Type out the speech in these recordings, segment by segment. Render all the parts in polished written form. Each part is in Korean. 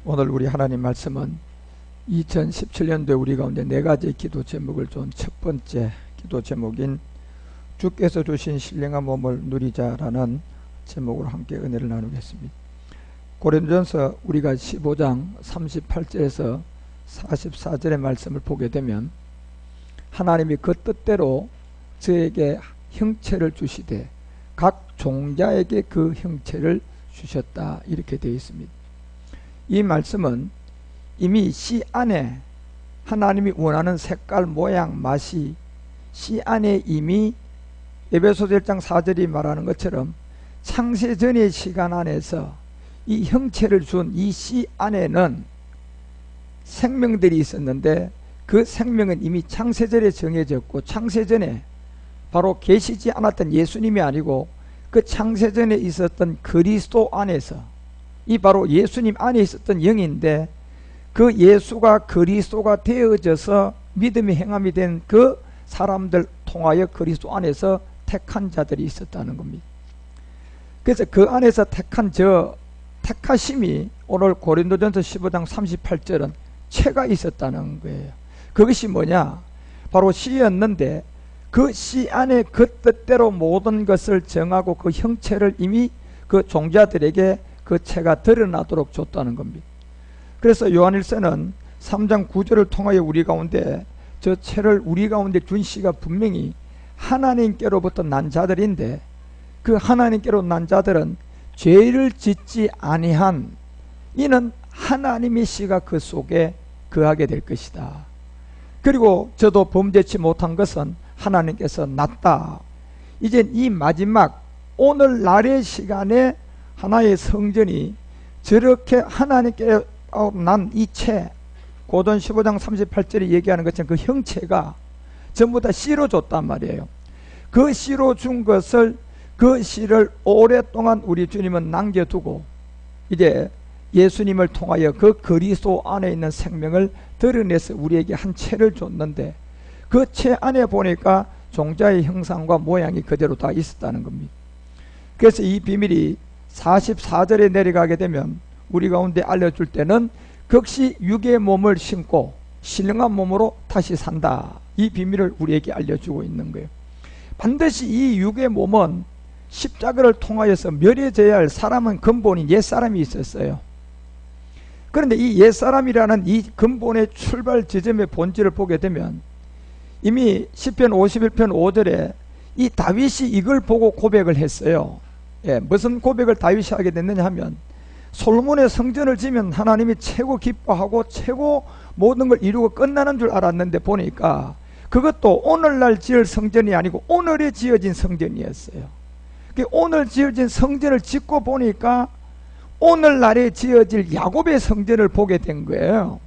오늘 우리 하나님 말씀은 2017년도에 우리 가운데 4가지 기도 제목을 준 첫 번째 기도 제목인 주께서 주신 신령한 몸을 누리자라는 제목으로 함께 은혜를 나누겠습니다. 고린도전서 우리가 15장 38절에서 44절의 말씀을 보게 되면 하나님이 그 뜻대로 저에게 형체를 주시되 각 종자에게 그 형체를 주셨다, 이렇게 되어 있습니다. 이 말씀은 이미 씨 안에 하나님이 원하는 색깔, 모양, 맛이 씨 안에 이미 에베소서 1장 4절이 말하는 것처럼 창세전의 시간 안에서 이 형체를 준 이 씨 안에는 생명들이 있었는데 그 생명은 이미 창세전에 정해졌고, 창세전에 바로 계시지 않았던 예수님이 아니고 그 창세전에 있었던 그리스도 안에서, 이 바로 예수님 안에 있었던 영인데 그 예수가 그리스도가 되어져서 믿음이 행함이 된 그 사람들 통하여 그리스도 안에서 택한 자들이 있었다는 겁니다. 그래서 그 안에서 택한 택하심이 오늘 고린도전서 15장 38절은 체가 있었다는 거예요. 그것이 뭐냐? 바로 씨였는데 그 씨 안에 그 뜻대로 모든 것을 정하고 그 형체를 이미 그 종자들에게 그 체가 드러나도록 줬다는 겁니다. 그래서 요한일서는 3장 9절을 통하여 우리 가운데 저 체를 우리 가운데 준 씨가 분명히 하나님께로부터 난 자들인데, 그 하나님께로 난 자들은 죄를 짓지 아니한 이는 하나님의 씨가 그 속에 거하게 될 것이다. 그리고 저도 범죄치 못한 것은 하나님께서 났다. 이제 이 마지막 오늘날의 시간에 하나의 성전이 저렇게 하나님께 난 이 체, 고전 15장 38절이 얘기하는 것처럼 그 형체가 전부 다 씨로 줬단 말이에요. 그 씨로 준 것을, 그 씨를 오랫동안 우리 주님은 남겨두고 이제 예수님을 통하여 그 그리스도 안에 있는 생명을 드러내서 우리에게 한 체를 줬는데, 그 체 안에 보니까 종자의 형상과 모양이 그대로 다 있었다는 겁니다. 그래서 이 비밀이 44절에 내려가게 되면 우리 가운데 알려줄 때는 극시 육의 몸을 신고 신령한 몸으로 다시 산다, 이 비밀을 우리에게 알려주고 있는 거예요. 반드시 이 육의 몸은 십자가를 통하여서 멸해져야 할 사람은 근본인 옛사람이 있었어요. 그런데 이 옛사람이라는 이 근본의 출발 지점의 본질을 보게 되면 이미 시편 51편 5절에 이 다윗이 이걸 보고 고백을 했어요. 무슨 고백을 다윗이 하게 됐느냐 하면, 솔로몬의 성전을 지면 하나님이 최고 기뻐하고 최고 모든 걸 이루고 끝나는 줄 알았는데 보니까 그것도 오늘날 지을 성전이 아니고 오늘에 지어진 성전이었어요. 오늘 지어진 성전을 짓고 보니까 오늘날에 지어질 야곱의 성전을 보게 된 거예요.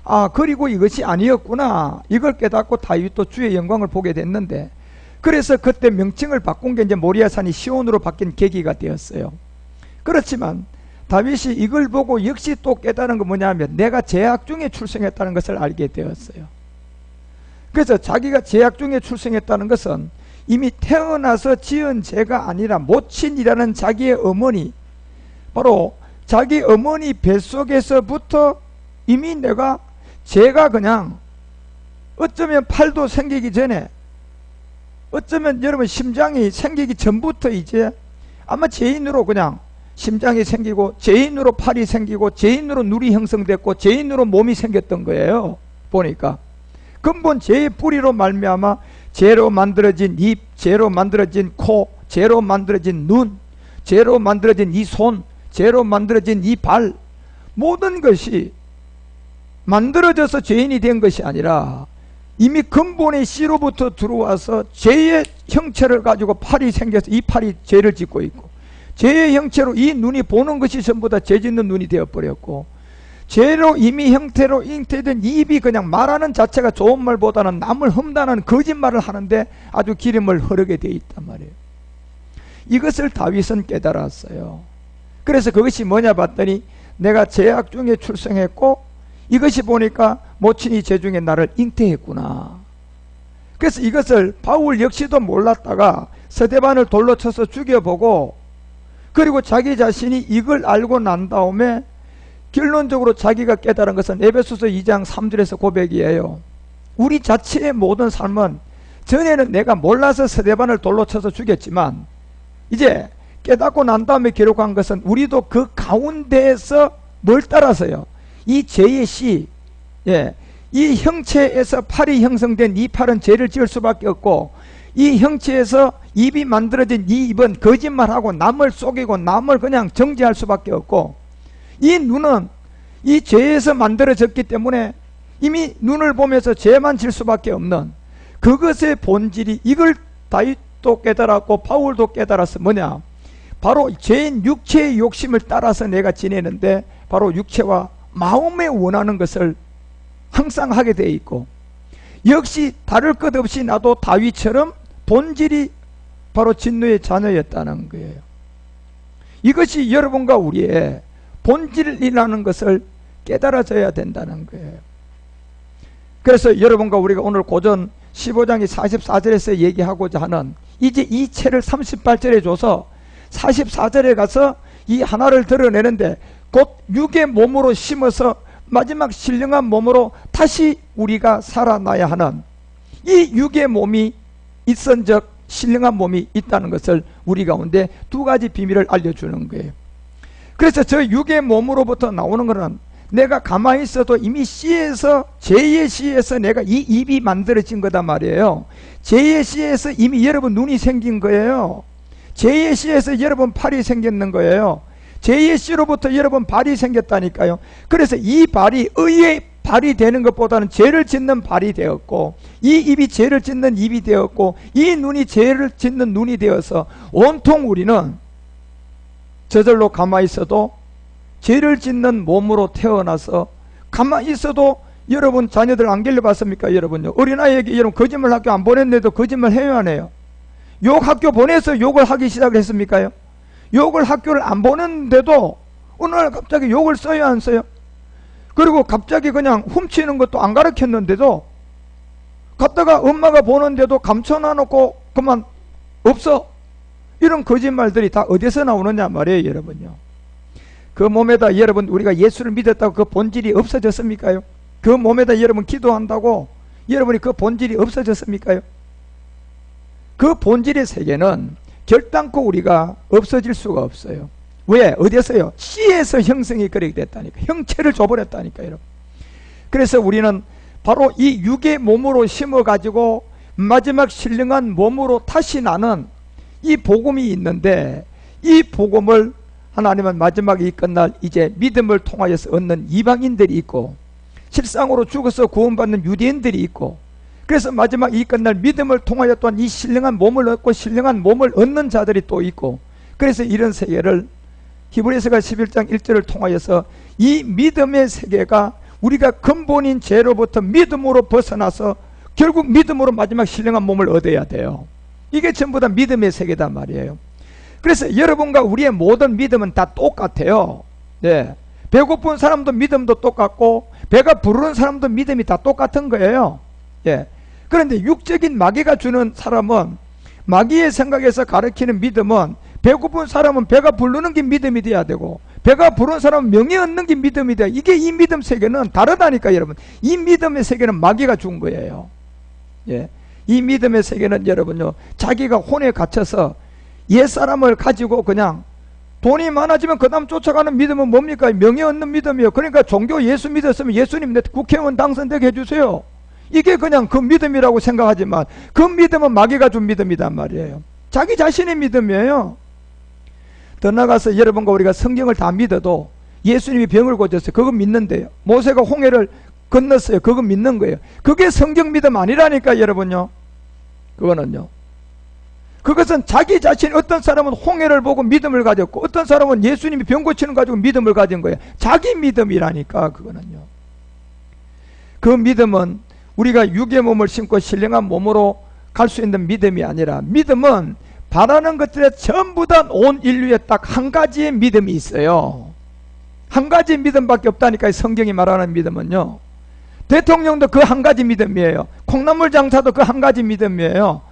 아, 그리고 이것이 아니었구나, 이걸 깨닫고 다윗도 주의 영광을 보게 됐는데, 그래서 그때 명칭을 바꾼 게 이제 모리아산이 시온으로 바뀐 계기가 되었어요. 그렇지만 다윗이 이걸 보고 역시 또 깨달은 건 뭐냐면 내가 죄악 중에 출생했다는 것을 알게 되었어요. 그래서 자기가 죄악 중에 출생했다는 것은 이미 태어나서 지은 죄가 아니라 모친이라는 자기의 어머니, 바로 자기 어머니 뱃속에서부터 이미 내가 죄가 그냥 어쩌면 팔도 생기기 전에, 어쩌면 여러분 심장이 생기기 전부터 이제 아마 죄인으로 그냥 심장이 생기고 죄인으로 팔이 생기고 죄인으로 눈이 형성됐고 죄인으로 몸이 생겼던 거예요. 보니까 근본 죄의 뿌리로 말미암아 죄로 만들어진 입, 죄로 만들어진 코, 죄로 만들어진 눈, 죄로 만들어진 이 손, 죄로 만들어진 이 발, 모든 것이 만들어져서 죄인이 된 것이 아니라 이미 근본의 씨로부터 들어와서 죄의 형체를 가지고 팔이 생겨서 이 팔이 죄를 짓고 있고, 죄의 형체로 이 눈이 보는 것이 전부 다 죄 짓는 눈이 되어버렸고, 죄로 이미 형태로 잉태된 이 입이 그냥 말하는 자체가 좋은 말보다는 남을 험담하는 거짓말을 하는데 아주 기름을 흐르게 되어 있단 말이에요. 이것을 다윗은 깨달았어요. 그래서 그것이 뭐냐 봤더니 내가 죄악 중에 출생했고 이것이 보니까 모친이 죄 중에 나를 잉태했구나. 그래서 이것을 바울 역시도 몰랐다가 스데반을 돌로 쳐서 죽여보고, 그리고 자기 자신이 이걸 알고 난 다음에 결론적으로 자기가 깨달은 것은 에베소서 2장 3절에서 고백이에요. 우리 자체의 모든 삶은 전에는 내가 몰라서 스데반을 돌로 쳐서 죽였지만 이제 깨닫고 난 다음에 기록한 것은 우리도 그 가운데에서 뭘 따라서요? 이 죄의 씨, 이 형체에서 팔이 형성된 이 팔은 죄를 지을 수밖에 없고, 이 형체에서 입이 만들어진 이 입은 거짓말하고 남을 속이고 남을 그냥 정죄할 수밖에 없고, 이 눈은 이 죄에서 만들어졌기 때문에 이미 눈을 보면서 죄만 질 수밖에 없는 그것의 본질이, 이걸 다윗도 깨달았고 바울도 깨달았어. 뭐냐? 바로 죄인 육체의 욕심을 따라서 내가 지내는데 바로 육체와 마음에 원하는 것을 항상 하게 돼 있고, 역시 다를 것 없이 나도 다윗처럼 본질이 바로 진노의 자녀였다는 거예요. 이것이 여러분과 우리의 본질이라는 것을 깨달아져야 된다는 거예요. 그래서 여러분과 우리가 오늘 고전 15장이 44절에서 얘기하고자 하는 이제 이 채를 38절에 줘서 44절에 가서 이 하나를 드러내는데, 곧 육의 몸으로 심어서 마지막 신령한 몸으로 다시 우리가 살아나야 하는 이 육의 몸이 있은즉 신령한 몸이 있다는 것을 우리 가운데 두 가지 비밀을 알려주는 거예요. 그래서 저 육의 몸으로부터 나오는 것은 내가 가만히 있어도 이미 씨에서, 죄의 씨에서 내가 이 입이 만들어진 거다 말이에요. 죄의 씨에서 이미 여러분 눈이 생긴 거예요. 죄의 씨에서 여러분 팔이 생겼는 거예요. 죄의 씨로부터 여러분 발이 생겼다니까요. 그래서 이 발이 의의 발이 되는 것보다는 죄를 짓는 발이 되었고, 이 입이 죄를 짓는 입이 되었고, 이 눈이 죄를 짓는 눈이 되어서 온통 우리는 저절로 가만히 있어도 죄를 짓는 몸으로 태어나서, 가만히 있어도 여러분 자녀들 안 길러봤습니까? 여러분요, 어린아이에게 여러분 거짓말 학교 안 보냈는데도 거짓말 해요 안 해요? 욕 학교 보내서 욕을 하기 시작을 했습니까요? 욕을 학교를 안 보냈는데도 어느 날 갑자기 욕을 써요 안 써요? 그리고 갑자기 그냥 훔치는 것도 안 가르쳤는데도 갔다가 엄마가 보는데도 감춰놔놓고 그만 없어. 이런 거짓말들이 다 어디서 나오느냐 말이에요 여러분요. 그 몸에다 여러분 우리가 예수를 믿었다고 그 본질이 없어졌습니까요? 그 몸에다 여러분 기도한다고 여러분이 그 본질이 없어졌습니까요? 그 본질의 세계는 결단코 우리가 없어질 수가 없어요. 왜? 어디서요? 씨에서 형성이 그렇게 됐다니까. 형체를 줘버렸다니까 여러분. 그래서 우리는 바로 이 육의 몸으로 심어가지고 마지막 신령한 몸으로 다시 나는 이 복음이 있는데, 이 복음을 하나님은 마지막이 끝날 이제 믿음을 통하여서 얻는 이방인들이 있고, 실상으로 죽어서 구원받는 유대인들이 있고, 그래서 마지막 이 끝날 믿음을 통하여 또한 이 신령한 몸을 얻고 신령한 몸을 얻는 자들이 또 있고, 그래서 이런 세계를 히브리서가 11장 1절을 통하여서 이 믿음의 세계가 우리가 근본인 죄로부터 믿음으로 벗어나서 결국 믿음으로 마지막 신령한 몸을 얻어야 돼요. 이게 전부 다 믿음의 세계단 말이에요. 그래서 여러분과 우리의 모든 믿음은 다 똑같아요. 배고픈 사람도 믿음도 똑같고 배가 부르는 사람도 믿음이 다 똑같은 거예요. 그런데 육적인 마귀가 주는 사람은, 마귀의 생각에서 가르치는 믿음은, 배고픈 사람은 배가 부르는 게 믿음이 돼야 되고, 배가 부르는 사람은 명예 얻는 게 믿음이 돼야, 이게 이 믿음 세계는 다르다니까 여러분. 이 믿음의 세계는 마귀가 준 거예요. 이 믿음의 세계는 여러분요, 자기가 혼에 갇혀서 옛사람을 가지고 그냥 돈이 많아지면 그 다음 쫓아가는 믿음은 뭡니까? 명예 얻는 믿음이에요. 그러니까 종교 예수 믿었으면 예수님 내 국회의원 당선되게 해주세요. 이게 그냥 그 믿음이라고 생각하지만 그 믿음은 마귀가 준 믿음이란 말이에요. 자기 자신의 믿음이에요. 더 나가서 여러분과 우리가 성경을 다 믿어도 예수님이 병을 고쳤어요. 그거 믿는데요. 모세가 홍해를 건넜어요. 그거 믿는 거예요. 그게 성경 믿음 아니라니까 여러분요. 그거는요, 그것은 자기 자신, 어떤 사람은 홍해를 보고 믿음을 가졌고 어떤 사람은 예수님이 병 고치는 거 가지고 믿음을 가진 거예요. 자기 믿음이라니까 그거는요. 그 믿음은 우리가 육의 몸을 심고 신령한 몸으로 갈 수 있는 믿음이 아니라, 믿음은 바라는 것들에 전부 다 온 인류에 딱 한 가지의 믿음이 있어요. 한 가지 믿음밖에 없다니까. 성경이 말하는 믿음은요, 대통령도 그 한 가지 믿음이에요. 콩나물 장사도 그 한 가지 믿음이에요.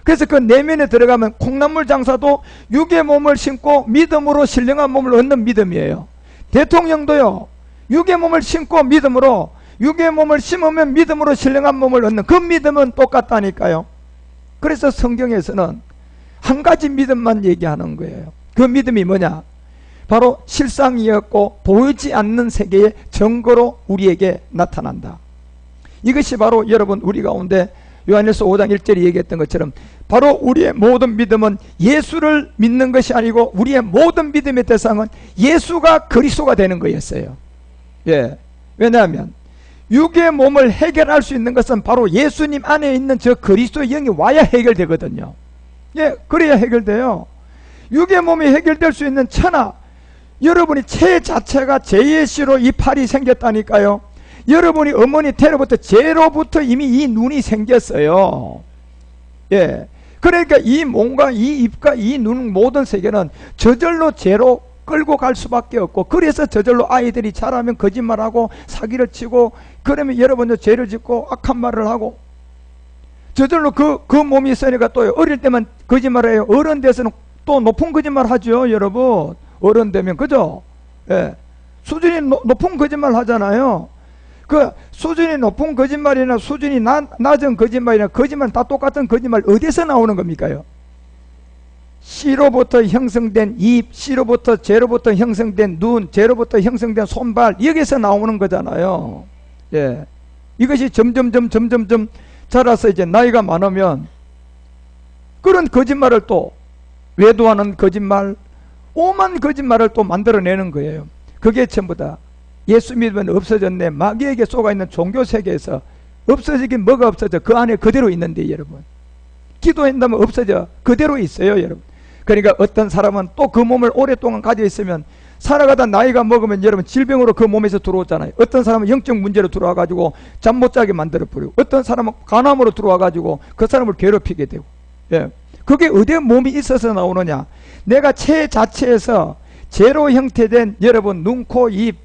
그래서 그 내면에 들어가면 콩나물 장사도 육의 몸을 심고 믿음으로 신령한 몸을 얻는 믿음이에요. 대통령도요, 육의 몸을 심고 믿음으로, 육의 몸을 심으면 믿음으로 신령한 몸을 얻는 그 믿음은 똑같다니까요. 그래서 성경에서는 한 가지 믿음만 얘기하는 거예요. 그 믿음이 뭐냐? 바로 실상이었고 보이지 않는 세계의 증거로 우리에게 나타난다. 이것이 바로 여러분 우리 가운데 요한일서 5장 1절에 얘기했던 것처럼 바로 우리의 모든 믿음은 예수를 믿는 것이 아니고 우리의 모든 믿음의 대상은 예수가 그리스도가 되는 거였어요. 예. 왜냐하면 육의 몸을 해결할 수 있는 것은 바로 예수님 안에 있는 저 그리스도의 영이 와야 해결되거든요. 예, 그래야 해결돼요. 육의 몸이 해결될 수 있는 천하, 여러분이 체 자체가 죄의 씨로 이 팔이 생겼다니까요. 여러분이 어머니 태로부터 죄로부터 이미 이 눈이 생겼어요. 예. 그러니까 이 몸과 이 입과 이 눈 모든 세계는 저절로 죄로 끌고 갈 수밖에 없고, 그래서 저절로 아이들이 자라면 거짓말하고 사기를 치고, 그러면 여러분도 죄를 짓고 악한 말을 하고, 저절로 그 몸이 있으니까 또 어릴 때만 거짓말을 해요. 어른 돼서는 또 높은 거짓말 하죠, 여러분. 어른 되면, 그죠? 예. 수준이 높은 거짓말 하잖아요. 그 수준이 높은 거짓말이나 수준이 낮은 거짓말이나 거짓말 다 똑같은 거짓말 어디서 나오는 겁니까요? 씨로부터 형성된 입, 씨로부터 죄로부터 형성된 눈, 죄로부터 형성된 손발, 여기서 나오는 거잖아요. 예. 이것이 점점 자라서 이제 나이가 많으면 그런 거짓말을 또 외도하는 거짓말, 오만 거짓말을 또 만들어내는 거예요. 그게 전부 다 예수 믿으면 없어졌네, 마귀에게 속아있는 종교 세계에서 없어지긴 뭐가 없어져? 그 안에 그대로 있는데 여러분, 기도한다면 없어져 그대로 있어요 여러분. 그러니까 어떤 사람은 또 그 몸을 오랫동안 가지고 있으면 살아가다 나이가 먹으면 여러분 질병으로 그 몸에서 들어오잖아요. 어떤 사람은 영적 문제로 들어와 가지고 잠 못 자게 만들어 버리고, 어떤 사람은 간암으로 들어와 가지고 그 사람을 괴롭히게 되고. 예. 그게 어디에 몸이 있어서 나오느냐? 내가 체 자체에서 제로 형태된 여러분 눈, 코, 입,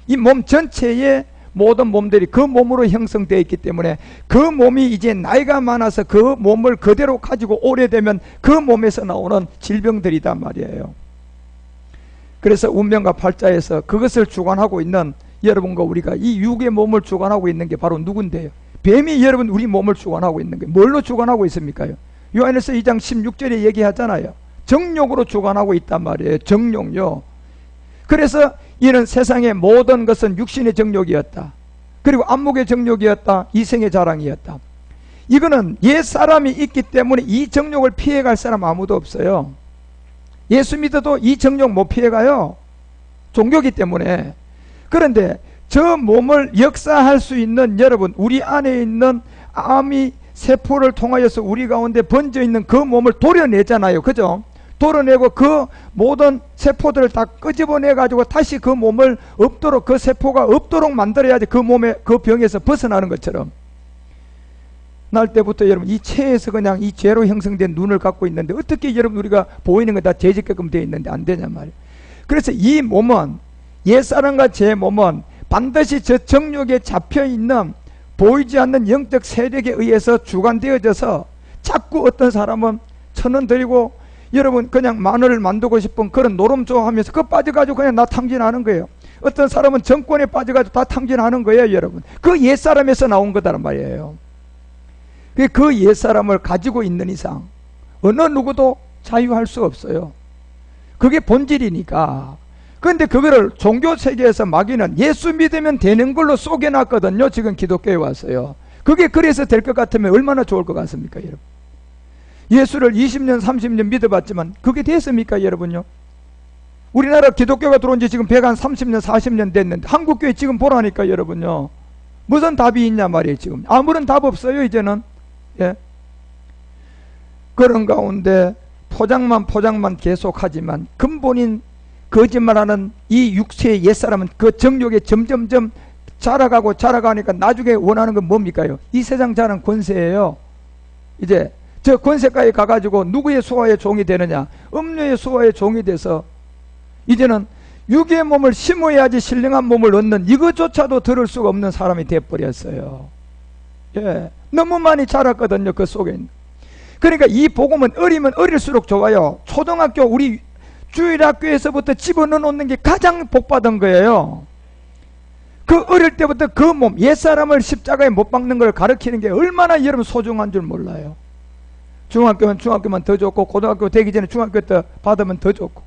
이 몸 전체의 모든 몸들이 그 몸으로 형성되어 있기 때문에 그 몸이 이제 나이가 많아서 그 몸을 그대로 가지고 오래되면 그 몸에서 나오는 질병들이단 말이에요. 그래서 운명과 팔자에서 그것을 주관하고 있는 여러분과 우리가 이 육의 몸을 주관하고 있는 게 바로 누군데요? 뱀이 여러분 우리 몸을 주관하고 있는 게 뭘로 주관하고 있습니까? 요한일서 2장 16절에 얘기하잖아요. 정욕으로 주관하고 있단 말이에요. 정욕요. 그래서 이는 세상의 모든 것은 육신의 정욕이었다. 그리고 안목의 정욕이었다. 이생의 자랑이었다. 이거는 옛사람이 있기 때문에 이 정욕을 피해갈 사람 아무도 없어요. 예수 믿어도 이 정욕 못 피해가요. 종교기 때문에. 그런데 저 몸을 역사할 수 있는 여러분, 우리 안에 있는 암이 세포를 통하여서 우리 가운데 번져 있는 그 몸을 도려내잖아요. 그죠? 도려내고 그 모든 세포들을 다 끄집어내 가지고 다시 그 몸을 없도록, 그 세포가 없도록 만들어야지 그 몸에, 그 병에서 벗어나는 것처럼. 날 때부터 여러분 이 체에서 그냥 이 죄로 형성된 눈을 갖고 있는데 어떻게 여러분 우리가 보이는 거 다 죄짓게끔 되어 있는데 안 되냐 말이에요. 그래서 이 몸은, 옛사람과 제 몸은 반드시 저 정욕에 잡혀있는 보이지 않는 영적 세력에 의해서 주관되어져서 자꾸 어떤 사람은 1,000원 드리고 여러분 그냥 마늘을 만들고 싶은 그런 노름 좋아하면서 그거 빠져가지고 그냥 나 탕진하는 거예요. 어떤 사람은 정권에 빠져가지고 다 탕진하는 거예요 여러분. 그 옛사람에서 나온 거다란 말이에요. 그 옛사람을 가지고 있는 이상 어느 누구도 자유할 수 없어요. 그게 본질이니까. 그런데 그거를 종교 세계에서 마귀는 예수 믿으면 되는 걸로 쏘개놨거든요. 지금 기독교에 와서요. 그게 그래서 될 것 같으면 얼마나 좋을 것 같습니까 여러분? 예수를 20년 30년 믿어봤지만 그게 됐습니까 여러분요? 우리나라 기독교가 들어온 지 지금 130년 40년 됐는데 한국교회 지금 보라니까 여러분요. 무슨 답이 있냐 말이에요. 지금 아무런 답 없어요 이제는. 예. 그런 가운데 포장만 계속하지만 근본인 거짓말하는 이 육체의 옛사람은 그 정욕에 점점점 자라가니까 나중에 원하는 건 뭡니까요? 이 세상 자는 권세예요. 이제 저 권세가에 가가지고 누구의 수하의 종이 되느냐? 음료의 수하의 종이 돼서 이제는 육의 몸을 심어야지 신령한 몸을 얻는 이것조차도 들을 수가 없는 사람이 돼버렸어요. 예, 너무 많이 자랐거든요 그 속에. 그러니까 이 복음은 어리면 어릴수록 좋아요. 초등학교 우리 주일학교에서부터 집어넣어 놓는 게 가장 복받은 거예요. 그 어릴 때부터 그 몸, 옛사람을 십자가에 못 박는 걸 가르치는 게 얼마나 여러분 소중한 줄 몰라요. 중학교면 중학교만 더 좋고, 고등학교 되기 전에 중학교 때 받으면 더 좋고,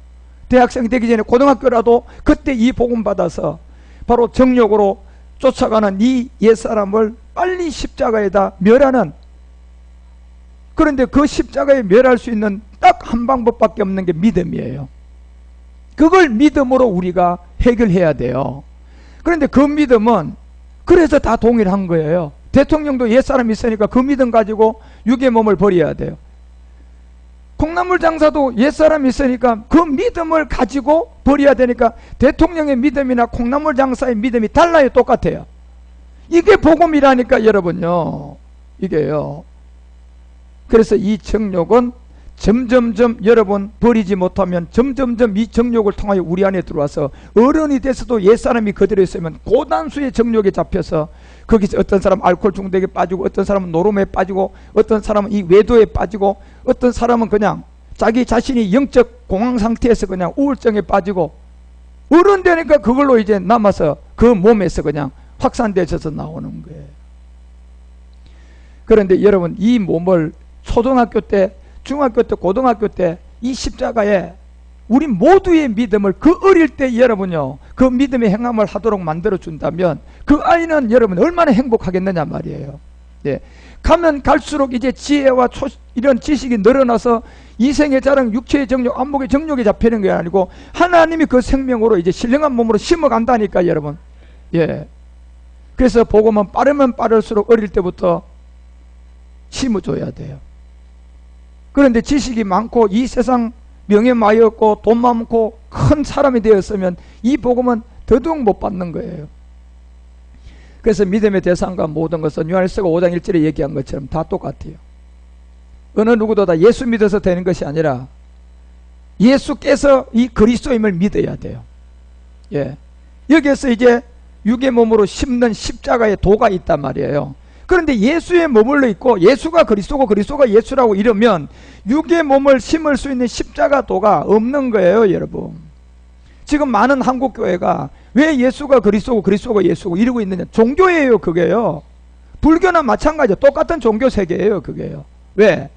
대학생 되기 전에 고등학교라도 그때 이 복음 받아서 바로 정욕으로 쫓아가는 이 옛사람을 빨리 십자가에다 멸하는, 그런데 그 십자가에 멸할 수 있는 딱 한 방법밖에 없는 게 믿음이에요. 그걸 믿음으로 우리가 해결해야 돼요. 그런데 그 믿음은 그래서 다 동일한 거예요. 대통령도 옛사람이 있으니까 그 믿음 가지고 육의 몸을 버려야 돼요. 콩나물 장사도 옛사람이 있으니까 그 믿음을 가지고 버려야 되니까 대통령의 믿음이나 콩나물 장사의 믿음이 달라요? 똑같아요? 이게 복음이라니까 여러분요. 이게요. 그래서 이 정욕은 점점점 여러분 버리지 못하면 점점점 이 정욕을 통하여 우리 안에 들어와서 어른이 돼서도 옛사람이 그대로 있으면 고단수의 정욕에 잡혀서 거기서 어떤 사람은 알코올 중독에 빠지고, 어떤 사람은 노름에 빠지고, 어떤 사람은 이 외도에 빠지고, 어떤 사람은 그냥 자기 자신이 영적 공황 상태에서 그냥 우울증에 빠지고, 어른 되니까 그걸로 이제 남아서 그 몸에서 그냥 확산되어서 나오는 거예요. 그런데 여러분 이 몸을 초등학교 때, 중학교 때, 고등학교 때 이 십자가에 우리 모두의 믿음을 그 어릴 때 여러분요, 그 믿음의 행함을 하도록 만들어 준다면 그 아이는 여러분 얼마나 행복하겠느냐 말이에요. 예. 가면 갈수록 이제 지혜와 이런 지식이 늘어나서 이생의 자랑, 육체의 정욕, 안목의 정욕에 잡히는 게 아니고 하나님이 그 생명으로 이제 신령한 몸으로 심어간다니까 여러분. 예. 그래서 복음은 빠르면 빠를수록 어릴 때부터 심어줘야 돼요. 그런데 지식이 많고 이 세상 명예 많이 얻고 돈 많고 큰 사람이 되었으면 이 복음은 더더욱 못 받는 거예요. 그래서 믿음의 대상과 모든 것은 요한일서가 5장 1절에 얘기한 것처럼 다 똑같아요. 어느 누구도 다 예수 믿어서 되는 것이 아니라 예수께서 이 그리스도임을 믿어야 돼요. 예. 여기에서 이제 육의 몸으로 심는 십자가의 도가 있단 말이에요. 그런데 예수에 머물러 있고 예수가 그리스도고 그리스도가 예수라고 이러면 육의 몸을 심을 수 있는 십자가 도가 없는 거예요, 여러분. 지금 많은 한국교회가 왜 예수가 그리스도고 그리스도가 예수고 이러고 있느냐. 종교예요, 그게요. 불교나 마찬가지예요. 똑같은 종교 세계예요, 그게요. 왜?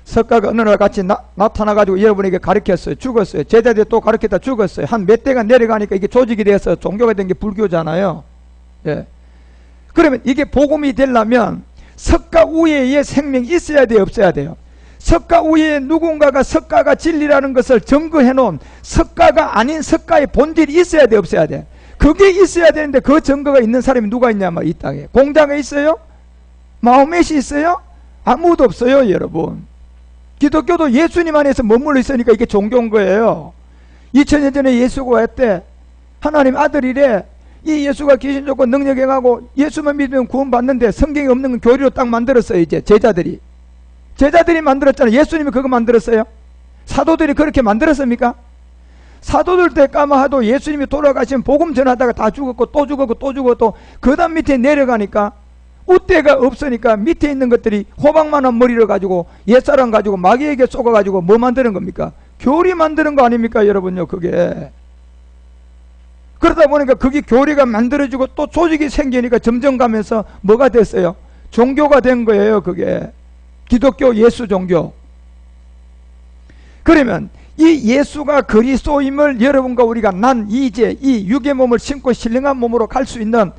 석가가 어느 날 같이 나타나가지고 여러분에게 가르쳤어요. 죽었어요. 제자들이 또 가르쳤다 죽었어요. 한 몇 대가 내려가니까 이게 조직이 돼서 종교가 된 게 불교잖아요. 예. 그러면 이게 복음이 되려면 석가 우예의 생명이 있어야 돼요, 없어야 돼요? 석가 우예에 누군가가 석가가 진리라는 것을 증거해 놓은 석가가 아닌 석가의 본질이 있어야 돼, 없어야 돼? 그게 있어야 되는데 그 증거가 있는 사람이 누가 있냐 말이야. 이 땅에 공자가 있어요? 마호멧이 있어요? 아무도 없어요, 여러분. 기독교도 예수님 안에서 머물러 있으니까 이게 종교인 거예요. 2000년 전에 예수가 왔대. 하나님 아들이래. 이 예수가 귀신 쫓고 능력 행하고 예수만 믿으면 구원 받는데 성경에 없는 건 교리로 딱 만들었어요. 이제 제자들이 만들었잖아요. 예수님이 그거 만들었어요? 사도들이 그렇게 만들었습니까? 사도들 때 까마하도 예수님이 돌아가시면 복음 전하다가 다 죽었고 또 죽었고 또 죽었고 그 다음 밑에 내려가니까 웃대가 없으니까 밑에 있는 것들이 호박만한 머리를 가지고 옛사람 가지고 마귀에게 쏘아가지고 뭐 만드는 겁니까? 교리 만드는 거 아닙니까, 여러분요? 그게 그러다 보니까 그게 교리가 만들어지고 또 조직이 생기니까 점점 가면서 뭐가 됐어요? 종교가 된 거예요. 그게 기독교 예수 종교. 그러면 이 예수가 그리스도임을 여러분과 우리가 난 이제 이 육의 몸을 심고 신령한 몸으로 갈 수 있는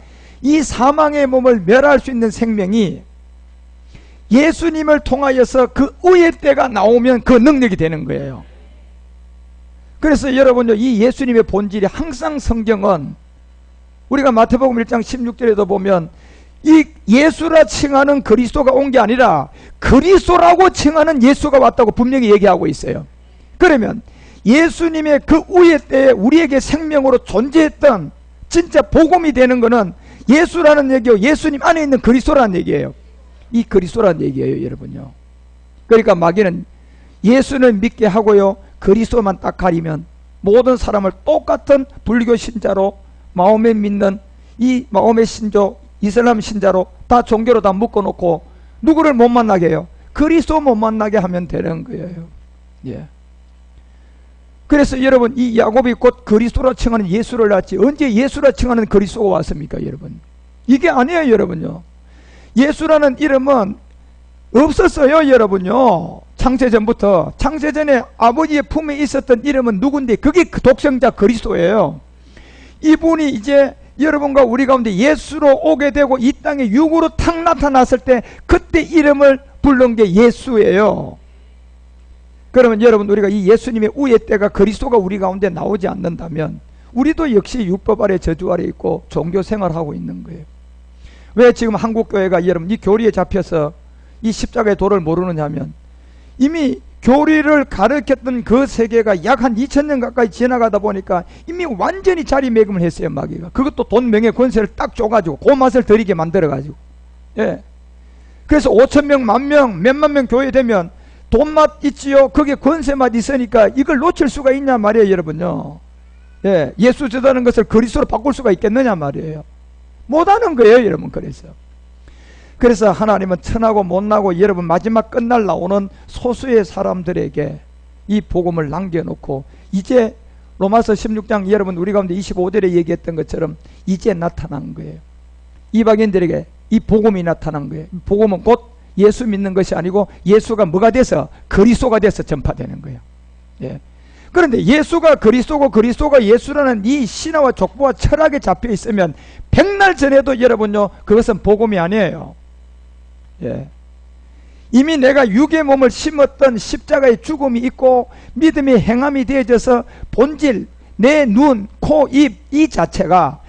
이 사망의 몸을 멸할 수 있는 생명이 예수님을 통하여서 그 의의 때가 나오면 그 능력이 되는 거예요. 그래서 여러분요, 이 예수님의 본질이 항상 성경은 우리가 마태복음 1장 16절에도 보면 이 예수라 칭하는 그리스도가 온 게 아니라 그리스도라고 칭하는 예수가 왔다고 분명히 얘기하고 있어요. 그러면 예수님의 그 의의 때에 우리에게 생명으로 존재했던 진짜 복음이 되는 것은 예수라는 얘기요, 예수님 안에 있는 그리스도라는 얘기예요. 이 그리스도라는 얘기예요, 여러분요. 그러니까 마귀는 예수를 믿게 하고요, 그리스도만 딱 가리면 모든 사람을 똑같은 불교 신자로 마호멧 믿는 이 마호멧 신조 이슬람 신자로 다 종교로 다 묶어놓고 누구를 못 만나게 해요? 그리스도 못 만나게 하면 되는 거예요. 예. 그래서 여러분, 이 야곱이 곧 그리스도라 칭하는 예수를 낳았지, 언제 예수라 칭하는 그리스도가 왔습니까 여러분? 이게 아니에요 여러분요. 예수라는 이름은 없었어요 여러분요. 창세전부터. 창세전에 아버지의 품에 있었던 이름은 누군데, 그게 그 독생자 그리스도예요. 이분이 이제 여러분과 우리 가운데 예수로 오게 되고 이 땅에 육으로 탁 나타났을 때 그때 이름을 부른 게 예수예요. 그러면 여러분, 우리가 이 예수님의 우애 때가 그리스도가 우리 가운데 나오지 않는다면 우리도 역시 율법 아래 저주 아래 있고 종교 생활하고 있는 거예요. 왜 지금 한국교회가 여러분 이 교리에 잡혀서 이 십자가의 도를 모르느냐면, 이미 교리를 가르쳤던 그 세계가 약 한 2000년 가까이 지나가다 보니까 이미 완전히 자리매김을 했어요 마귀가. 그것도 돈, 명예, 권세를 딱 줘가지고 그 맛을 들이게 만들어가지고. 예. 그래서 5,000명, 10,000명, 몇만 명 교회 되면 돈맛 있지요. 그게 권세맛 있으니까 이걸 놓칠 수가 있냐 말이에요 여러분요. 예. 예수 저다는 것을 그리스도로 바꿀 수가 있겠느냐 말이에요. 못하는 거예요 여러분. 그래서 하나님은 천하고 못나고 여러분 마지막 끝날 나오는 소수의 사람들에게 이 복음을 남겨놓고, 이제 로마서 16장 여러분 우리 가운데 25절에 얘기했던 것처럼 이제 나타난 거예요. 이방인들에게 이 복음이 나타난 거예요. 복음은 곧 예수 믿는 것이 아니고 예수가 뭐가 돼서 그리스도가 돼서 전파되는 거예요. 예. 그런데 예수가 그리스도고 그리스도가 예수라는 이 신화와 족보와 철학에 잡혀 있으면 백날 전에도 여러분요, 그것은 복음이 아니에요. 예. 이미 내가 육의 몸을 심었던 십자가의 죽음이 있고 믿음의 행함이 되어져서 본질, 내 눈, 코, 입 이 자체가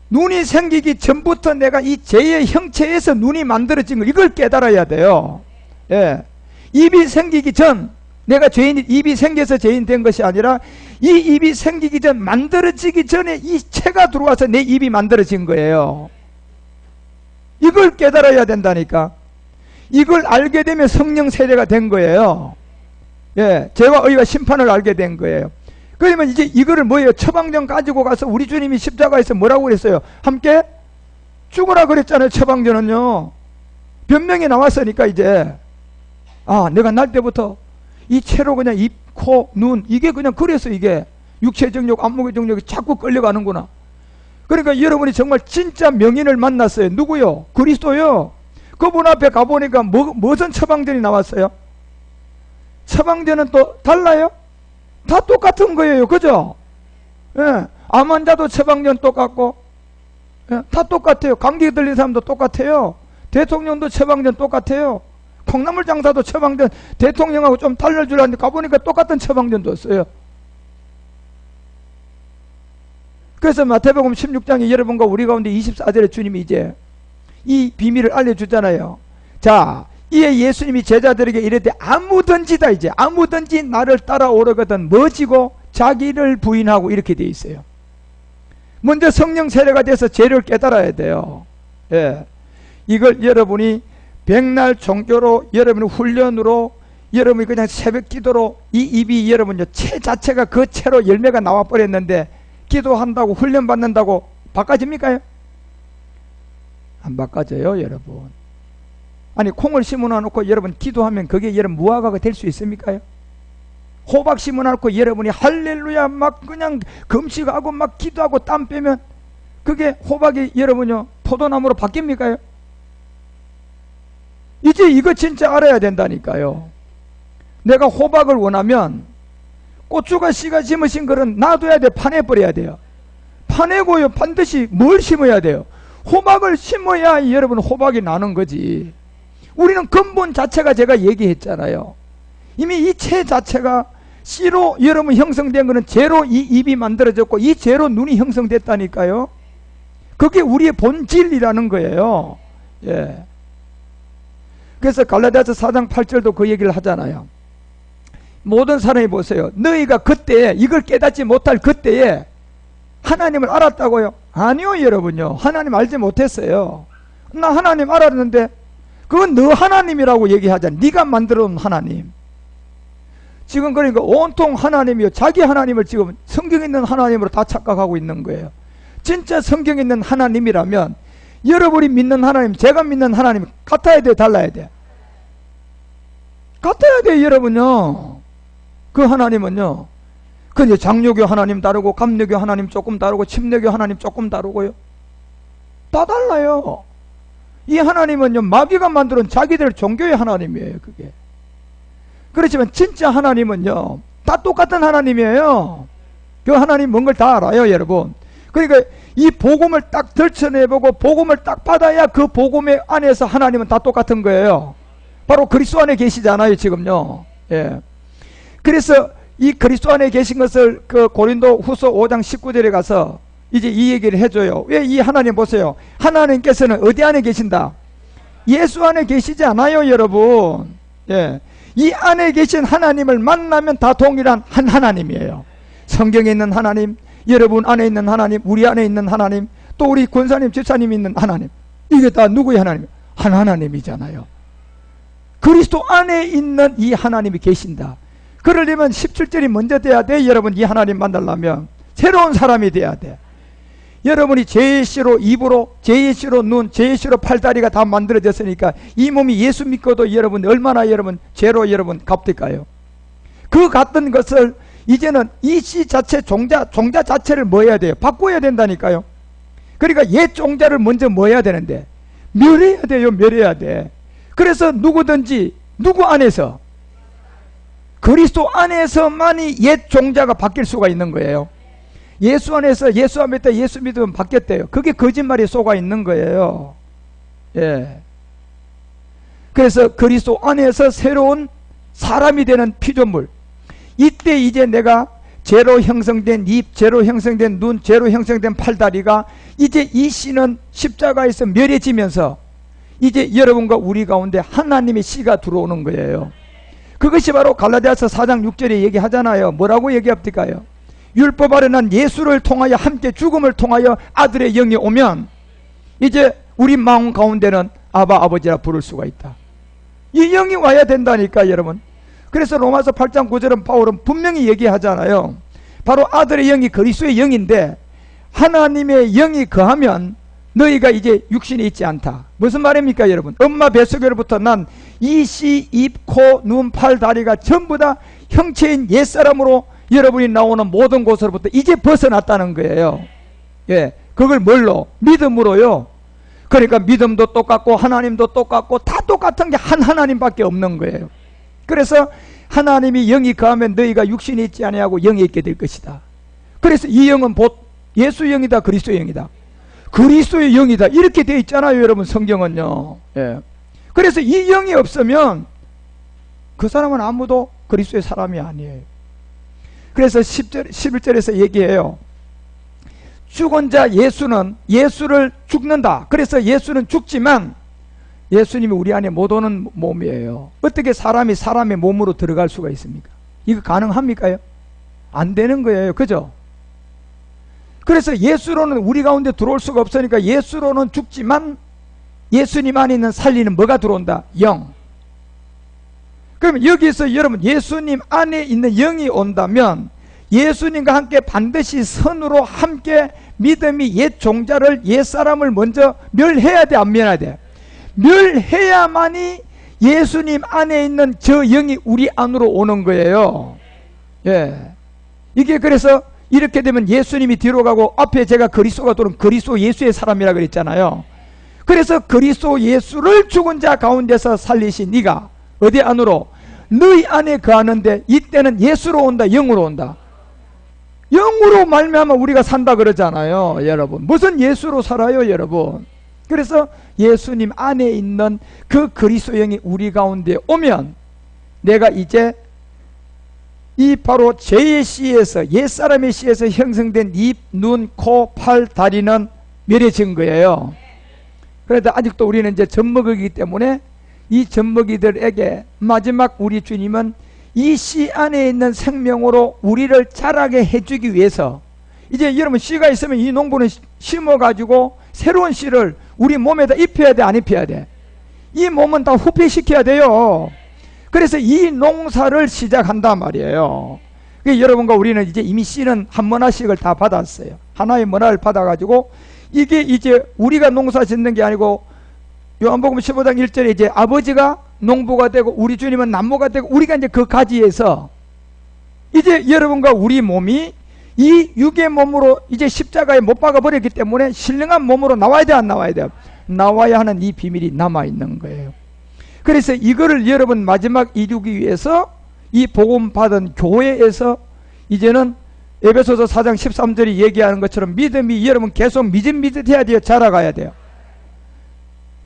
눈이 생기기 전부터 내가 이 죄의 형체에서 눈이 만들어진 걸, 이걸 깨달아야 돼요. 예. 입이 생기기 전, 내가 죄인, 입이 생겨서 죄인 된 것이 아니라 이 입이 생기기 전, 만들어지기 전에 이 체가 들어와서 내 입이 만들어진 거예요. 이걸 깨달아야 된다니까. 이걸 알게 되면 성령 세례가 된 거예요. 예, 죄와 의와 심판을 알게 된 거예요. 그러면 이제 이거를 뭐예요? 처방전 가지고 가서 우리 주님이 십자가에서 뭐라고 그랬어요? 함께 죽으라 그랬잖아요. 처방전은요. 변명이 나왔으니까 이제, 아, 내가 날 때부터 이 채로 그냥 입, 코, 눈, 이게 그냥 그래서 이게 육체 정욕, 안목의 정욕이 자꾸 끌려가는구나. 그러니까 여러분이 정말 진짜 명인을 만났어요. 누구요? 그리스도요. 그분 앞에 가보니까 무슨 처방전이 나왔어요? 처방전은 또 달라요? 다 똑같은 거예요. 그죠? 예. 암 환자도 처방전 똑같고, 예. 다 똑같아요. 감기 들린 사람도 똑같아요. 대통령도 처방전 똑같아요. 콩나물 장사도 처방전 대통령하고 좀 달라줄 줄 알았는데 가보니까 똑같은 처방전도 없어요. 그래서 마태복음 16장에 여러분과 우리 가운데 24절에 주님이 이제 이 비밀을 알려주잖아요. 자, 이에 예수님이 제자들에게 이르되 아무든지다, 이제 아무든지 나를 따라오려거든 뭐지고 자기를 부인하고, 이렇게 돼 있어요. 먼저 성령 세례가 돼서 죄를 깨달아야 돼요. 예. 이걸 여러분이 백날 종교로, 여러분의 훈련으로, 여러분이 그냥 새벽 기도로, 이 입이 여러분요 체 자체가 그 채로 열매가 나와 버렸는데 기도한다고 훈련 받는다고 바꿔집니까요? 안 바꿔져요 여러분. 아니 콩을 심어놓고 여러분 기도하면 그게 여러분 무화과가 될 수 있습니까요? 호박 심어놓고 여러분이 할렐루야 막 그냥 금식하고 막 기도하고 땀 빼면 그게 호박이 여러분요 포도나무로 바뀝니까요? 이제 이거 진짜 알아야 된다니까요. 내가 호박을 원하면 고추가 씨가 심으신 거는 놔둬야 돼. 파내버려야 돼요. 파내고요 반드시 뭘 심어야 돼요? 호박을 심어야 여러분 호박이 나는 거지. 우리는 근본 자체가 제가 얘기했잖아요. 이미 이 체 자체가 씨로 여러분 형성된 거는 죄로 이 입이 만들어졌고 이 죄로 눈이 형성됐다니까요. 그게 우리의 본질이라는 거예요. 예. 그래서 갈라디아서 4장 8절도 그 얘기를 하잖아요. 모든 사람이 보세요. 너희가 그때에 이걸 깨닫지 못할 그때에 하나님을 알았다고요? 아니요 여러분요. 하나님 알지 못했어요. 나 하나님 알았는데 그건 너 하나님이라고 얘기하잖아. 네가 만들어 놓은 하나님. 지금 그러니까 온통 하나님이요 자기 하나님을 지금 성경에 있는 하나님으로 다 착각하고 있는 거예요. 진짜 성경에 있는 하나님이라면 여러분이 믿는 하나님, 제가 믿는 하나님 같아야 돼요, 달라야 돼요? 같아야 돼요 여러분요. 그 하나님은요 근데 장로교 하나님 다르고, 감리교 하나님 조금 다르고, 침례교 하나님 조금 다르고요. 다 달라요. 이 하나님은요, 마귀가 만드는 자기들 종교의 하나님이에요, 그게. 그렇지만 진짜 하나님은요, 다 똑같은 하나님이에요. 그 하나님 뭔 걸 다 알아요, 여러분. 그러니까 이 복음을 딱 들춰내보고 복음을 딱 받아야 그 복음의 안에서 하나님은 다 똑같은 거예요. 바로 그리스도 안에 계시잖아요, 지금요. 예. 그래서 이 그리스도 안에 계신 것을 그 고린도 후서 5장 19절에 가서 이제 이 얘기를 해줘요. 왜 이 하나님 보세요. 하나님께서는 어디 안에 계신다? 예수 안에 계시지 않아요, 여러분. 예. 이 안에 계신 하나님을 만나면 다 동일한 한 하나님이에요. 성경에 있는 하나님, 여러분 안에 있는 하나님, 우리 안에 있는 하나님, 또 우리 권사님, 집사님 있는 하나님, 이게 다 누구의 하나님? 한 하나님이잖아요. 그리스도 안에 있는 이 하나님이 계신다. 그러려면 17절이 먼저 돼야 돼. 여러분, 이 하나님 만나려면 새로운 사람이 돼야 돼. 여러분이 제시로 입으로, 제시로 눈, 제시로 팔다리가 다 만들어졌으니까 이 몸이 예수 믿고도 여러분 얼마나 여러분 죄로 여러분 갚을까요? 그 같은 것을 이제는 이 씨 자체 종자 자체를 뭐 해야 돼요? 바꿔야 된다니까요. 그러니까 옛 종자를 먼저 뭐 해야 되는데? 멸해야 돼요. 멸해야 돼. 그래서 누구든지 누구 안에서? 그리스도 안에서만이 옛 종자가 바뀔 수가 있는 거예요. 예수 안에서 예수 안 믿다 예수 믿으면 바뀌었대요. 그게 거짓말이 쏘가 있는 거예요. 예. 그래서 그리스도 안에서 새로운 사람이 되는 피조물. 이때 이제 내가 죄로 형성된 입, 죄로 형성된 눈, 죄로 형성된 팔다리가 이제 이 씨는 십자가에서 멸해지면서 이제 여러분과 우리 가운데 하나님의 씨가 들어오는 거예요. 그것이 바로 갈라디아서 4장 6절에 얘기하잖아요. 뭐라고 얘기합니까요? 율법 아래 난 예수를 통하여 함께 죽음을 통하여 아들의 영이 오면 이제 우리 마음 가운데는 아바 아버지라 부를 수가 있다. 이 영이 와야 된다니까 여러분. 그래서 로마서 8장 9절은 바울은 분명히 얘기하잖아요. 바로 아들의 영이 그리스도의 영인데 하나님의 영이 거하면 너희가 이제 육신이 있지 않다. 무슨 말입니까 여러분? 엄마 뱃속에로부터 난 이 씨, 입, 코, 눈, 팔, 다리가 전부 다 형체인 옛사람으로 여러분이 나오는 모든 곳으로부터 이제 벗어났다는 거예요. 예, 그걸 뭘로? 믿음으로요. 그러니까 믿음도 똑같고 하나님도 똑같고 다 똑같은 게 한 하나님밖에 없는 거예요. 그래서 하나님이 영이 거하면 너희가 육신이 있지 아니하고 영이 있게 될 것이다. 그래서 이 영은 곧 예수 영이다, 그리스도의 영이다. 그리스도의 영이다. 이렇게 되어 있잖아요, 여러분. 성경은요. 예. 그래서 이 영이 없으면 그 사람은 아무도 그리스도의 사람이 아니에요. 그래서 11절에서 얘기해요. 죽은 자 예수는 예수를 죽는다. 그래서 예수는 죽지만 예수님이 우리 안에 못 오는 몸이에요. 어떻게 사람이 사람의 몸으로 들어갈 수가 있습니까? 이거 가능합니까요? 안 되는 거예요. 그죠? 그래서 예수로는 우리 가운데 들어올 수가 없으니까 예수로는 죽지만 예수님 안에 있는 살리는 뭐가 들어온다? 영. 그럼 여기서 여러분 예수님 안에 있는 영이 온다면 예수님과 함께 반드시 선으로 함께 믿음이 옛 종자를 옛 사람을 먼저 멸해야 돼, 안 멸해야 돼? 멸해야만이 예수님 안에 있는 저 영이 우리 안으로 오는 거예요. 예. 이게 그래서 이렇게 되면 예수님이 뒤로 가고 앞에 제가 그리스도가 도는 그리스도 예수의 사람이라 그랬잖아요. 그래서 그리스도 예수를 죽은 자 가운데서 살리신 네가 어디 안으로? 너희 안에 거하는데 이때는 예수로 온다, 영으로 온다. 영으로 말미암아 우리가 산다 그러잖아요, 여러분. 무슨 예수로 살아요, 여러분? 그래서 예수님 안에 있는 그 그리스도 영이 우리 가운데 오면 내가 이제 이 바로 죄의 씨에서 옛사람의 씨에서 형성된 입, 눈, 코, 팔, 다리는 멸해진 거예요. 그런데 아직도 우리는 이제 젖먹이기 때문에 이 젖먹이들에게 마지막 우리 주님은 이 씨 안에 있는 생명으로 우리를 자라게 해주기 위해서 이제 여러분 씨가 있으면 이 농부는 심어가지고 새로운 씨를 우리 몸에다 입혀야 돼, 안 입혀야 돼? 이 몸은 다 후패시켜야 돼요. 그래서 이 농사를 시작한단 말이에요. 여러분과 우리는 이제 이미 씨는 한 머나씩을 다 받았어요. 하나의 머나를 받아가지고 이게 이제 우리가 농사 짓는 게 아니고 요한복음 15장 1절에 이제 아버지가 농부가 되고 우리 주님은 남모가 되고 우리가 이제 그 가지에서 이제 여러분과 우리 몸이 이 육의 몸으로 이제 십자가에 못 박아버렸기 때문에 신령한 몸으로 나와야 돼, 안 나와야 돼요? 나와야 하는 이 비밀이 남아있는 거예요. 그래서 이거를 여러분 마지막 이루기 위해서 이 복음 받은 교회에서 이제는 에베소서 4장 13절이 얘기하는 것처럼 믿음이 여러분 계속 미진미진해야 돼요? 자라가야 돼요?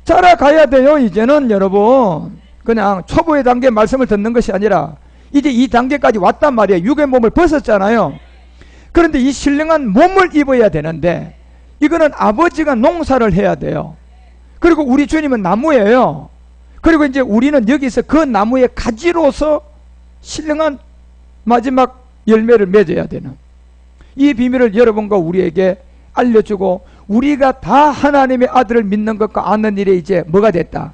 자라가야 돼요. 이제는 여러분 그냥 초보의 단계 말씀을 듣는 것이 아니라 이제 이 단계까지 왔단 말이에요. 육의 몸을 벗었잖아요. 그런데 이 신령한 몸을 입어야 되는데 이거는 아버지가 농사를 해야 돼요. 그리고 우리 주님은 나무예요. 그리고 이제 우리는 여기서 그 나무의 가지로서 신령한 마지막 열매를 맺어야 되는 이 비밀을 여러분과 우리에게 알려주고 우리가 다 하나님의 아들을 믿는 것과 아는 일에 이제 뭐가 됐다?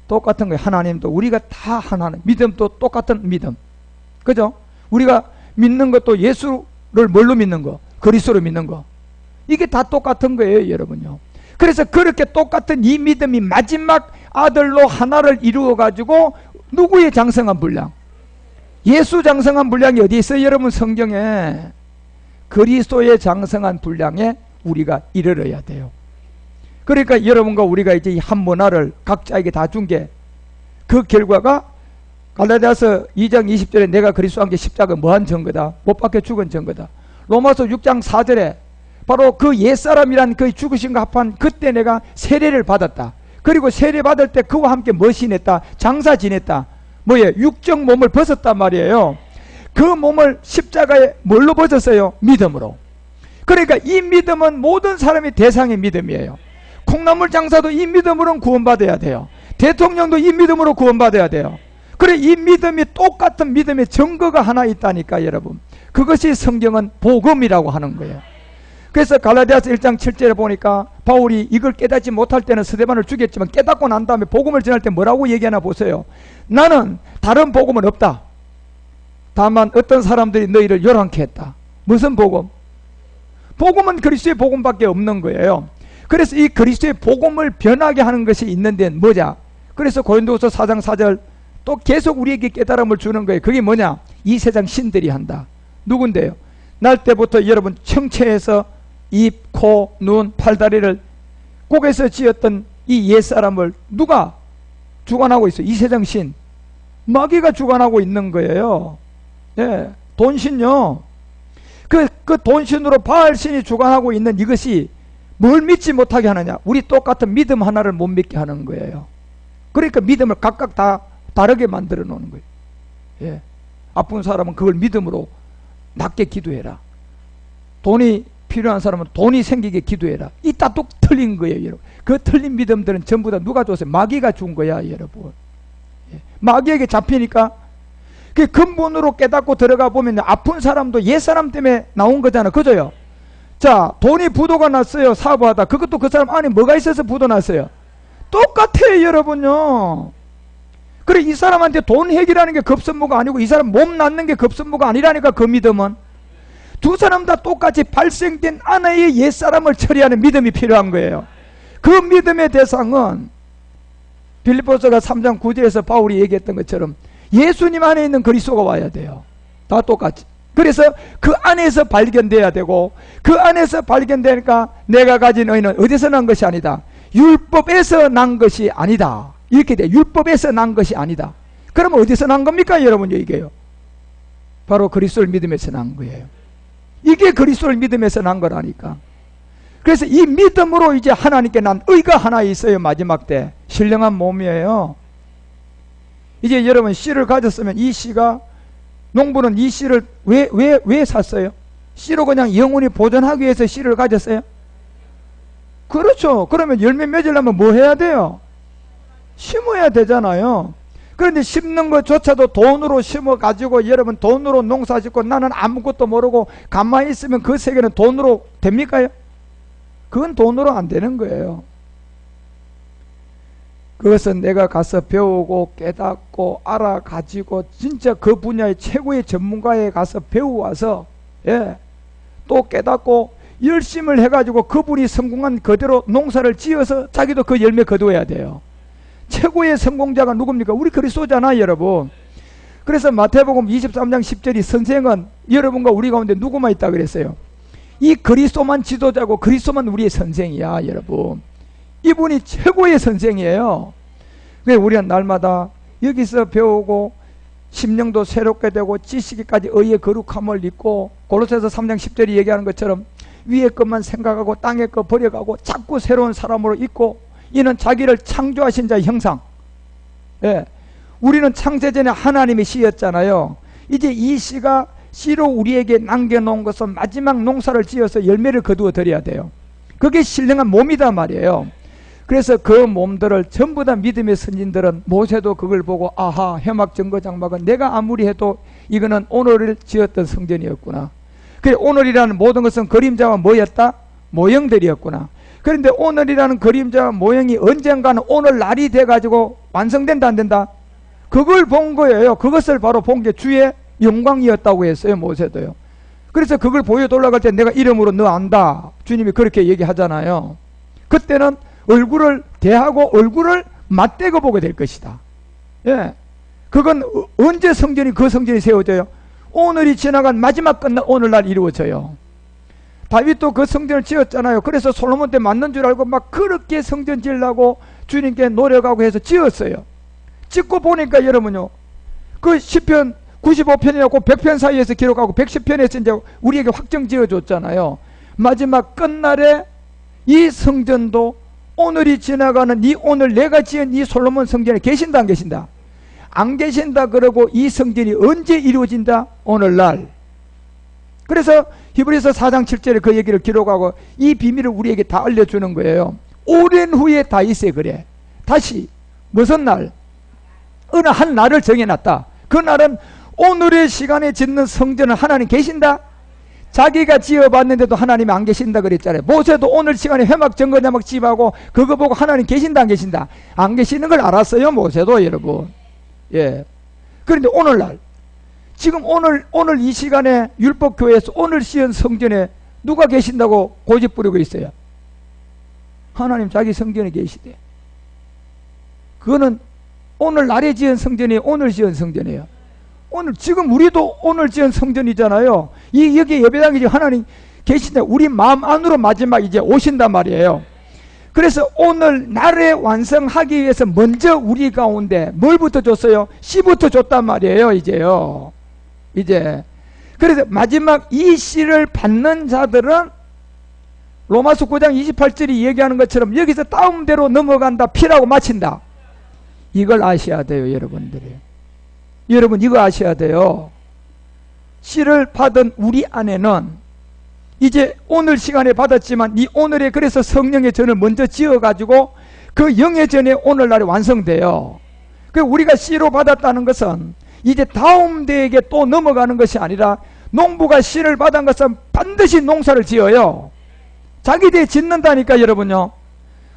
똑같은 거예요. 하나님도 우리가 다 하나님, 믿음도 똑같은 믿음. 그죠? 우리가 믿는 것도 예수를 뭘로 믿는 거? 그리스도로 믿는 거. 이게 다 똑같은 거예요, 여러분요. 그래서 그렇게 똑같은 이 믿음이 마지막 아들로 하나를 이루어 가지고 누구의 장성한 분량? 예수 장성한 분량이 어디 있어요, 여러분? 성경에. 그리스도의 장성한 분량에 우리가 이르러야 돼요. 그러니까 여러분과 우리가 이제 이 한 문화를 각자에게 다 준 게 그 결과가 갈라디아서 2장 20절에 내가 그리스도와 함께 십자가 뭐한 증거다? 못 박혀 죽은 증거다. 로마서 6장 4절에 바로 그 옛사람이란 그 죽으신과 합한 그때 내가 세례를 받았다. 그리고 세례 받을 때 그와 함께 뭐 지냈다? 장사 지냈다. 뭐예요? 육적 몸을 벗었단 말이에요. 그 몸을 십자가에 뭘로 벗었어요? 믿음으로. 그러니까 이 믿음은 모든 사람의 대상의 믿음이에요. 콩나물 장사도 이 믿음으로는 구원받아야 돼요. 대통령도 이 믿음으로 구원받아야 돼요. 그래, 이 믿음이 똑같은 믿음의 증거가 하나 있다니까, 여러분. 그것이 성경은 복음이라고 하는 거예요. 그래서 갈라디아서 1장 7절에 보니까 바울이 이걸 깨닫지 못할 때는 스데반을 죽였지만 깨닫고 난 다음에 복음을 전할 때 뭐라고 얘기하나 보세요. 나는 다른 복음은 없다. 다만 어떤 사람들이 너희를 요란케 했다. 무슨 복음? 복음은 그리스도의 복음밖에 없는 거예요. 그래서 이 그리스도의 복음을 변하게 하는 것이 있는데 뭐냐? 그래서 고린도후서 4장 4절 또 계속 우리에게 깨달음을 주는 거예요. 그게 뭐냐? 이 세상 신들이 한다. 누군데요? 날 때부터 여러분 청체에서 입, 코, 눈, 팔다리를 꼭에서 지었던 이 옛사람을 누가 주관하고 있어요? 이 세상 신. 마귀가 주관하고 있는 거예요. 예, 돈신요. 그 돈신으로 바알신이 주관하고 있는 이것이 뭘 믿지 못하게 하느냐? 우리 똑같은 믿음 하나를 못 믿게 하는 거예요. 그러니까 믿음을 각각 다 다르게 만들어 놓는 거예요. 예. 아픈 사람은 그걸 믿음으로 낫게 기도해라. 돈이 필요한 사람은 돈이 생기게 기도해라. 이 다 또 틀린 거예요, 여러분. 그 틀린 믿음들은 전부 다 누가 줬어요? 마귀가 준 거야, 여러분. 예. 마귀에게 잡히니까 그 근본으로 깨닫고 들어가 보면 아픈 사람도 옛사람 때문에 나온 거잖아. 그죠요? 자, 돈이 부도가 났어요. 사부하다. 그것도 그 사람 안에 뭐가 있어서 부도 났어요? 똑같아요, 여러분요. 그래, 이 사람한테 돈 해결하는 게 급선무가 아니고 이 사람 몸 낫는 게 급선무가 아니라니까. 그 믿음은 두 사람 다 똑같이 발생된 하나의 옛사람을 처리하는 믿음이 필요한 거예요. 그 믿음의 대상은 빌립보서가 3장 9절에서 바울이 얘기했던 것처럼 예수님 안에 있는 그리스도가 와야 돼요. 다 똑같이. 그래서 그 안에서 발견돼야 되고, 그 안에서 발견되니까 내가 가진 의는 어디서 난 것이 아니다. 율법에서 난 것이 아니다. 이렇게 돼. 율법에서 난 것이 아니다. 그러면 어디서 난 겁니까, 여러분? 이게요. 바로 그리스도를 믿음에서 난 거예요. 이게 그리스도를 믿음에서 난 거라니까. 그래서 이 믿음으로 이제 하나님께 난 의가 하나 있어요. 마지막 때 신령한 몸이에요. 이제 여러분 씨를 가졌으면 이 씨가, 농부는 이 씨를 왜 샀어요? 씨로 그냥 영원히 보존하기 위해서 씨를 가졌어요? 그렇죠. 그러면 열매 맺으려면 뭐 해야 돼요? 심어야 되잖아요. 그런데 심는 것조차도 돈으로 심어가지고 여러분 돈으로 농사 짓고 나는 아무것도 모르고 가만히 있으면 그 세계는 돈으로 됩니까요? 그건 돈으로 안 되는 거예요. 그것은 내가 가서 배우고 깨닫고 알아가지고 진짜 그 분야의 최고의 전문가에 가서 배워와서, 예, 또 깨닫고 열심을 해가지고 그분이 성공한 그대로 농사를 지어서 자기도 그 열매 거두어야 돼요. 최고의 성공자가 누굽니까? 우리 그리스도잖아, 여러분. 그래서 마태복음 23장 10절이 선생은 여러분과 우리 가운데 누구만 있다 그랬어요? 이 그리스도만 지도자고 그리스도만 우리의 선생이야. 여러분, 이분이 최고의 선생이에요. 그래서 우리는 날마다 여기서 배우고 심령도 새롭게 되고 지식이까지 의의 거룩함을 입고, 고로새서 3장 10절이 얘기하는 것처럼 위의 것만 생각하고 땅의 것 버려가고 자꾸 새로운 사람으로 있고, 이는 자기를 창조하신 자의 형상. 예, 우리는 창세전에 하나님이 씨였잖아요. 이제 이 씨가 씨로 우리에게 남겨놓은 것은 마지막 농사를 지어서 열매를 거두어 드려야 돼요. 그게 신령한 몸이다 말이에요. 그래서 그 몸들을 전부 다 믿음의 선진들은, 모세도 그걸 보고 아하, 회막 증거 장막은 내가 아무리 해도 이거는 오늘을 지었던 성전이었구나. 그래, 오늘이라는 모든 것은 그림자와 뭐였다? 모형들이었구나. 그런데 오늘이라는 그림자와 모형이 언젠가는 오늘 날이 돼가지고 완성된다 안 된다? 그걸 본 거예요. 그것을 바로 본 게 주의 영광이었다고 했어요, 모세도요. 그래서 그걸 보여 돌아갈 때 내가 이름으로 너 안다, 주님이 그렇게 얘기하잖아요. 그때는 얼굴을 대하고 얼굴을 맞대고 보게 될 것이다. 예, 그건 언제 성전이, 그 성전이 세워져요? 오늘이 지나간 마지막 끝날 오늘날 이루어져요. 다윗도 그 성전을 지었잖아요. 그래서 솔로몬 때 맞는 줄 알고 막 그렇게 성전 지으려고 주님께 노력하고 해서 지었어요. 짓고 보니까 여러분요, 그 시편 95편이라고 100편 사이에서 기록하고 110편에서 이제 우리에게 확정 지어줬잖아요. 마지막 끝날에 이 성전도 오늘이 지나가는 이 오늘 내가 지은 이 솔로몬 성전에 계신다 안 계신다? 안 계신다. 그러고 이 성전이 언제 이루어진다? 오늘날. 그래서 히브리서 4장 7절에 그 얘기를 기록하고 이 비밀을 우리에게 다 알려주는 거예요. 오랜 후에 다윗에 그래, 다시 무슨 날? 어느 한 날을 정해놨다. 그 날은 오늘의 시간에 짓는 성전은 하나님 계신다? 자기가 지어봤는데도 하나님이 안 계신다 그랬잖아요. 모세도 오늘 시간에 회막 정거자막 집하고 그거 보고 하나님 계신다 안 계신다? 안 계시는 걸 알았어요, 모세도. 여러분, 예. 그런데 오늘날, 지금 오늘 이 시간에 율법교회에서 오늘 지은 성전에 누가 계신다고 고집 부리고 있어요? 하나님 자기 성전에 계시대. 그거는 오늘 날에 지은 성전이 오늘 지은 성전이에요. 오늘 지금 우리도 오늘 지은 성전이잖아요. 여기 예배당이 지금 하나님 계신데 우리 마음 안으로 마지막 이제 오신단 말이에요. 그래서 오늘 날에 완성하기 위해서 먼저 우리 가운데 뭘부터 줬어요? 씨부터 줬단 말이에요. 이제요. 이제 그래서 마지막 이 씨를 받는 자들은 로마서 9장 28절이 얘기하는 것처럼 여기서 다음대로 넘어간다, 피라고 마친다. 이걸 아셔야 돼요, 여러분들이. 여러분, 이거 아셔야 돼요. 씨를 받은 우리 안에는 이제 오늘 시간에 받았지만 이 오늘에, 그래서 성령의 전을 먼저 지어가지고 그 영의 전에 오늘날에 완성돼요. 그 우리가 씨로 받았다는 것은 이제 다음 대에게 또 넘어가는 것이 아니라, 농부가 씨를 받은 것은 반드시 농사를 지어요. 자기 대에 짓는다니까. 여러분요,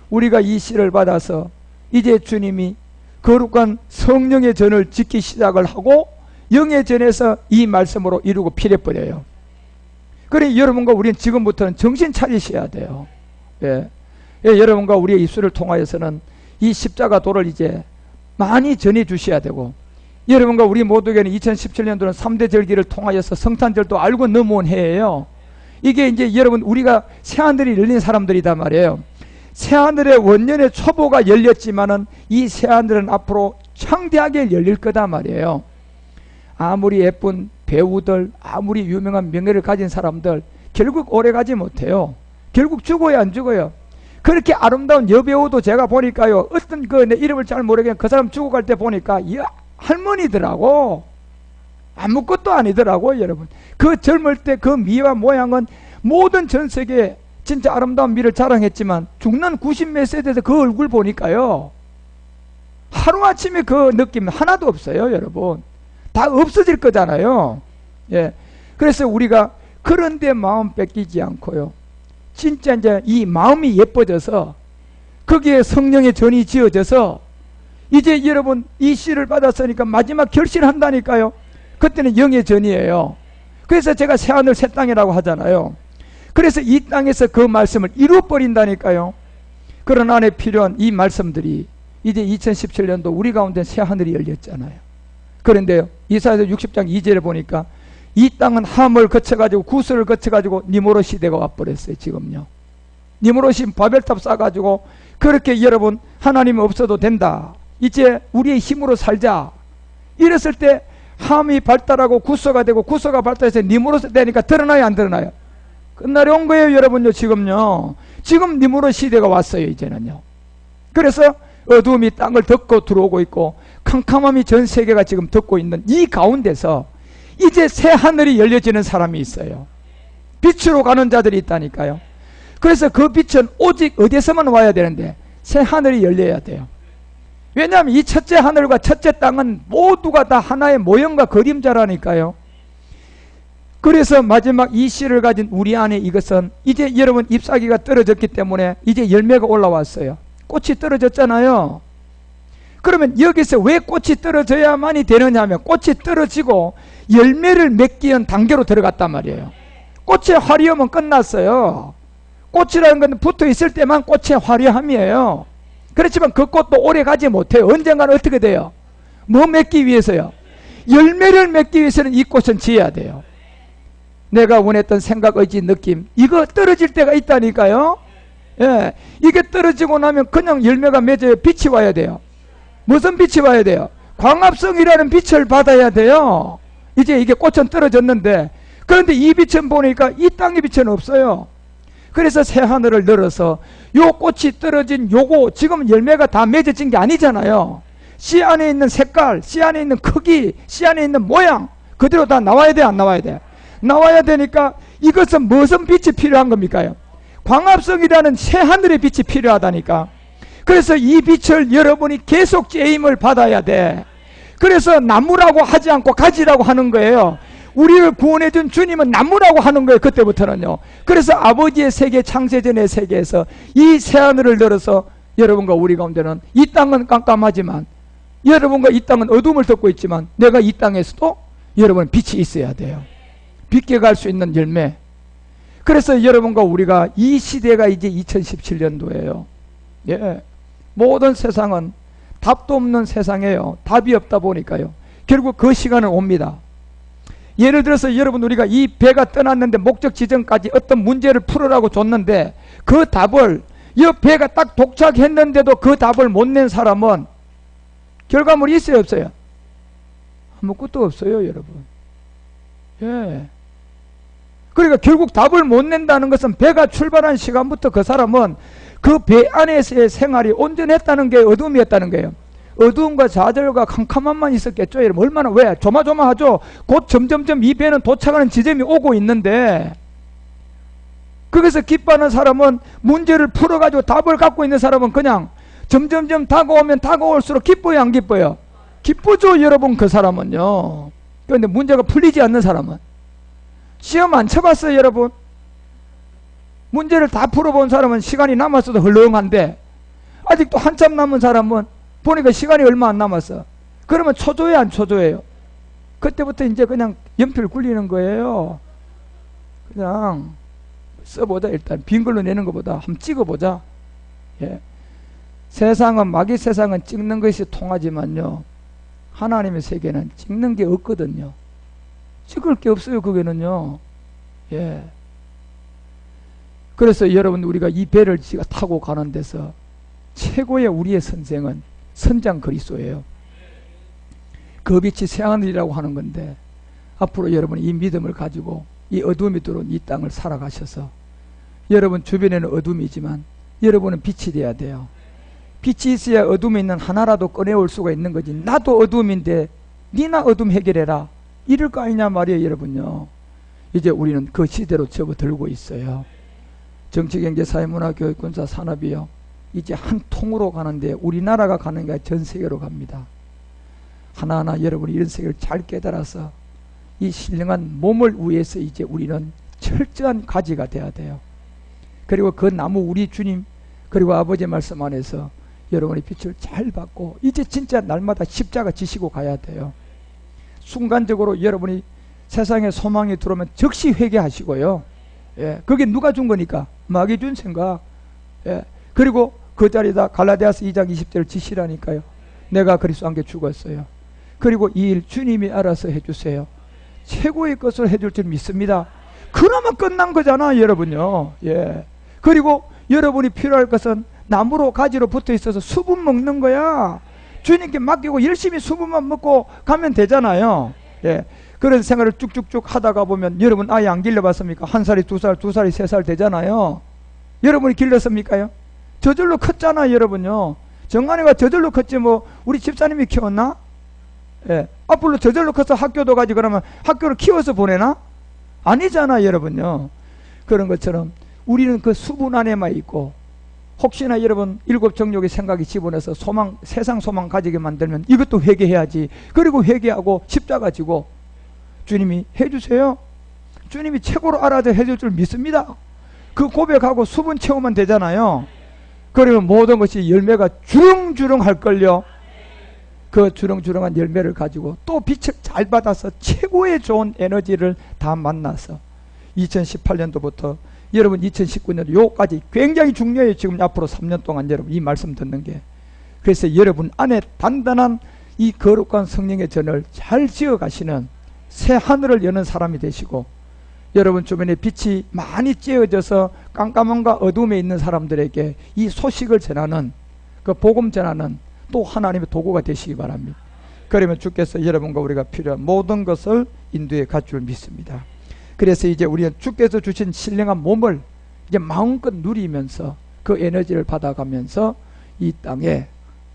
우리가 이 씨를 받아서 이제 주님이 거룩한 성령의 전을 짓기 시작을 하고 영의 전에서 이 말씀으로 이루고 필해버려요. 그래, 여러분과 우리는 지금부터는 정신 차리셔야 돼요. 예. 예, 여러분과 우리의 입술을 통하여서는 이 십자가 도를 이제 많이 전해 주셔야 되고, 여러분과 우리 모두에게는 2017년도는 3대 절기를 통하여서 성탄절도 알고 넘어온 해예요. 이게 이제 여러분, 우리가 새하늘이 열린 사람들이단 말이에요. 새하늘의 원년의 초보가 열렸지만은 이 새하늘은 앞으로 창대하게 열릴 거다 말이에요. 아무리 예쁜 배우들, 아무리 유명한 명예를 가진 사람들 결국 오래 가지 못해요. 결국 죽어요, 안 죽어요? 그렇게 아름다운 여배우도 제가 보니까요, 어떤 내 이름을 잘 모르겠는데 그 사람 죽어갈 때 보니까 할머니더라고. 아무것도 아니더라고. 여러분, 그 젊을 때 그 미와 모양은 모든 전 세계에 진짜 아름다운 미를 자랑했지만 죽는 90몇 세 돼서 그 얼굴 보니까요, 하루아침에 그 느낌 하나도 없어요. 여러분, 다 없어질 거잖아요. 예. 그래서 우리가 그런데 마음 뺏기지 않고요, 진짜 이제 이 마음이 예뻐져서 거기에 성령의 전이 지어져서 이제 여러분 이 씨를 받았으니까 마지막 결실한다니까요. 그때는 영의 전이에요. 그래서 제가 새하늘 새 땅이라고 하잖아요. 그래서 이 땅에서 그 말씀을 이루어버린다니까요. 그런 안에 필요한 이 말씀들이 이제 2017년도 우리 가운데 새하늘이 열렸잖아요. 그런데요, 이사야서 60장 2절에 보니까 이 땅은 함을 거쳐가지고 구슬을 거쳐가지고 니무롯 시대가 와버렸어요. 지금요, 니무롯이 바벨탑 쌓아가지고 그렇게 여러분 하나님 없어도 된다, 이제 우리의 힘으로 살자, 이랬을 때 함이 발달하고 구서가 되고 구서가 발달해서 니무롯이 되니까 드러나요, 안 드러나요? 끝날이 온 거예요, 여러분요. 지금요, 지금 니무롯 시대가 왔어요, 이제는요. 그래서 어두움이 땅을 덮고 들어오고 있고 캄캄함이 전 세계가 지금 덮고 있는 이 가운데서 이제 새 하늘이 열려지는 사람이 있어요. 빛으로 가는 자들이 있다니까요. 그래서 그 빛은 오직 어디에서만 와야 되는데 새 하늘이 열려야 돼요. 왜냐하면 이 첫째 하늘과 첫째 땅은 모두가 다 하나의 모형과 그림자라니까요. 그래서 마지막 이 씨를 가진 우리 안에 이것은 이제 여러분 잎사귀가 떨어졌기 때문에 이제 열매가 올라왔어요. 꽃이 떨어졌잖아요. 그러면 여기서 왜 꽃이 떨어져야만이 되느냐 하면 꽃이 떨어지고 열매를 맺기 위한 단계로 들어갔단 말이에요. 꽃의 화려함은 끝났어요. 꽃이라는 건 붙어 있을 때만 꽃의 화려함이에요. 그렇지만 그 꽃도 오래 가지 못해요. 언젠가는 어떻게 돼요? 뭐 맺기 위해서요? 열매를 맺기 위해서는 이 꽃은 지어야 돼요. 내가 원했던 생각, 의지, 느낌, 이거 떨어질 때가 있다니까요. 예, 이게 떨어지고 나면 그냥 열매가 맺어요. 빛이 와야 돼요. 무슨 빛이 와야 돼요? 광합성이라는 빛을 받아야 돼요. 이제 이게 꽃은 떨어졌는데, 그런데 이 빛은 보니까 이 땅의 빛은 없어요. 그래서 새 하늘을 열어서 요 꽃이 떨어진 요거 지금 열매가 다 맺어진 게 아니잖아요. 씨 안에 있는 색깔, 씨 안에 있는 크기, 씨 안에 있는 모양 그대로 다 나와야 돼, 안 나와야 돼? 나와야 되니까 이것은 무슨 빛이 필요한 겁니까? 광합성이라는 새 하늘의 빛이 필요하다니까. 그래서 이 빛을 여러분이 계속 쬐임을 받아야 돼. 그래서 나무라고 하지 않고 가지라고 하는 거예요. 우리를 구원해준 주님은 나무라고 하는 거예요, 그때부터는요. 그래서 아버지의 세계, 창세전의 세계에서 이 새하늘을 열어서 여러분과 우리 가운데는 이 땅은 깜깜하지만, 여러분과 이 땅은 어둠을 덮고 있지만, 내가 이 땅에서도 여러분 빛이 있어야 돼요. 빛게 갈 수 있는 열매. 그래서 여러분과 우리가 이 시대가 이제 2017년도예요. 예. 모든 세상은 답도 없는 세상이에요. 답이 없다 보니까요. 결국 그 시간은 옵니다. 예를 들어서 여러분, 우리가 이 배가 떠났는데 목적 지점까지 어떤 문제를 풀으라고 줬는데 그 답을, 이 배가 딱 도착했는데도 그 답을 못 낸 사람은 결과물이 있어요, 없어요? 아무것도 없어요, 여러분. 예. 그러니까 결국 답을 못 낸다는 것은 배가 출발한 시간부터 그 사람은 그 배 안에서의 생활이 온전했다는 게 어둠이었다는 거예요. 어두움과 좌절과 캄캄함만 있었겠죠. 여러분, 얼마나, 왜? 조마조마하죠. 곧 점점점 이 배는 도착하는 지점이 오고 있는데, 거기서 기뻐하는 사람은, 문제를 풀어가지고 답을 갖고 있는 사람은 그냥 점점점 다가오면 다가올수록 기뻐요, 안 기뻐요? 기쁘죠, 여러분. 그 사람은요. 그런데 문제가 풀리지 않는 사람은, 시험 안 쳐봤어요, 여러분? 문제를 다 풀어본 사람은 시간이 남았어도 헐렁한데, 아직도 한참 남은 사람은 보니까 시간이 얼마 안 남았어. 그러면 초조해, 안 초조해요? 그때부터 이제 그냥 연필 굴리는 거예요. 그냥 써보자. 일단 빈 걸로 내는 것보다 한번 찍어보자. 예. 세상은, 마귀 세상은 찍는 것이 통하지만요, 하나님의 세계는 찍는 게 없거든요. 찍을 게 없어요, 그게는요. 예. 그래서 여러분, 우리가 이 배를 타고 가는 데서 최고의 우리의 선생은 선장 그리스도예요. 그 빛이 새하늘이라고 하는 건데, 앞으로 여러분이 이 믿음을 가지고 이 어둠이 들어온 이 땅을 살아가셔서, 여러분 주변에는 어둠이지만 여러분은 빛이 돼야 돼요. 빛이 있어야 어둠에 있는 하나라도 꺼내올 수가 있는 거지. 나도 어둠인데 니나 어둠 해결해라, 이럴 거 아니냐 말이에요, 여러분요. 이제 우리는 그 시대로 접어들고 있어요. 정치, 경제, 사회, 문화, 교육, 군사, 산업이요, 이제 한 통으로 가는데, 우리나라가 가는 게 전 세계로 갑니다. 하나하나 여러분이 이런 세계를 잘 깨달아서 이 신령한 몸을 위해서 이제 우리는 철저한 가지가 돼야 돼요. 그리고 그 나무 우리 주님, 그리고 아버지의 말씀 안에서 여러분의 빛을 잘 받고 이제 진짜 날마다 십자가 지시고 가야 돼요. 순간적으로 여러분이 세상에 소망이 들어오면 즉시 회개하시고요. 예, 그게 누가 준 거니까? 마귀 준 생각. 예, 그리고 그 자리에다 갈라디아서 2장 20절을 지시라니까요. 내가 그리스도와 함께 죽었어요. 그리고 이 일 주님이 알아서 해주세요. 최고의 것을 해줄 줄 믿습니다. 그러면 끝난 거잖아, 여러분요. 예. 그리고 여러분이 필요할 것은 나무로 가지로 붙어 있어서 수분 먹는 거야. 주님께 맡기고 열심히 수분만 먹고 가면 되잖아요. 예. 그런 생활을 쭉쭉쭉 하다가 보면 여러분 아예 안 길러봤습니까? 1살이 2살, 2살이 3살 되잖아요. 여러분이 길렀습니까요? 저절로 컸잖아, 여러분요. 정관이가 저절로 컸지 뭐 우리 집사님이 키웠나? 예. 앞으로 저절로 커서 학교도 가지 그러면 학교를 키워서 보내나? 아니잖아, 여러분요. 그런 것처럼 우리는 그 수분 안에만 있고, 혹시나 여러분 일곱 정욕의 생각이 집어넣어서 소망, 세상 소망 가지게 만들면 이것도 회개해야지. 그리고 회개하고 십자가 지고 주님이 해주세요. 주님이 최고로 알아서 해줄 줄 믿습니다. 그 고백하고 수분 채우면 되잖아요. 그러면 모든 것이 열매가 주렁주렁 할걸요. 그 주렁주렁한 열매를 가지고 또 빛을 잘 받아서 최고의 좋은 에너지를 다 만나서 2018년도부터 여러분 2019년도 요까지 굉장히 중요해요. 지금 앞으로 3년 동안 여러분 이 말씀 듣는 게. 그래서 여러분 안에 단단한 이 거룩한 성령의 전을 잘 지어 가시는 새 하늘을 여는 사람이 되시고, 여러분 주변에 빛이 많이 쬐어져서 깜깜함과 어둠에 있는 사람들에게 이 소식을 전하는, 그 복음 전하는 또 하나님의 도구가 되시기 바랍니다. 그러면 주께서 여러분과 우리가 필요한 모든 것을 인도해 갈 줄 믿습니다. 그래서 이제 우리는 주께서 주신 신령한 몸을 이제 마음껏 누리면서 그 에너지를 받아가면서 이 땅에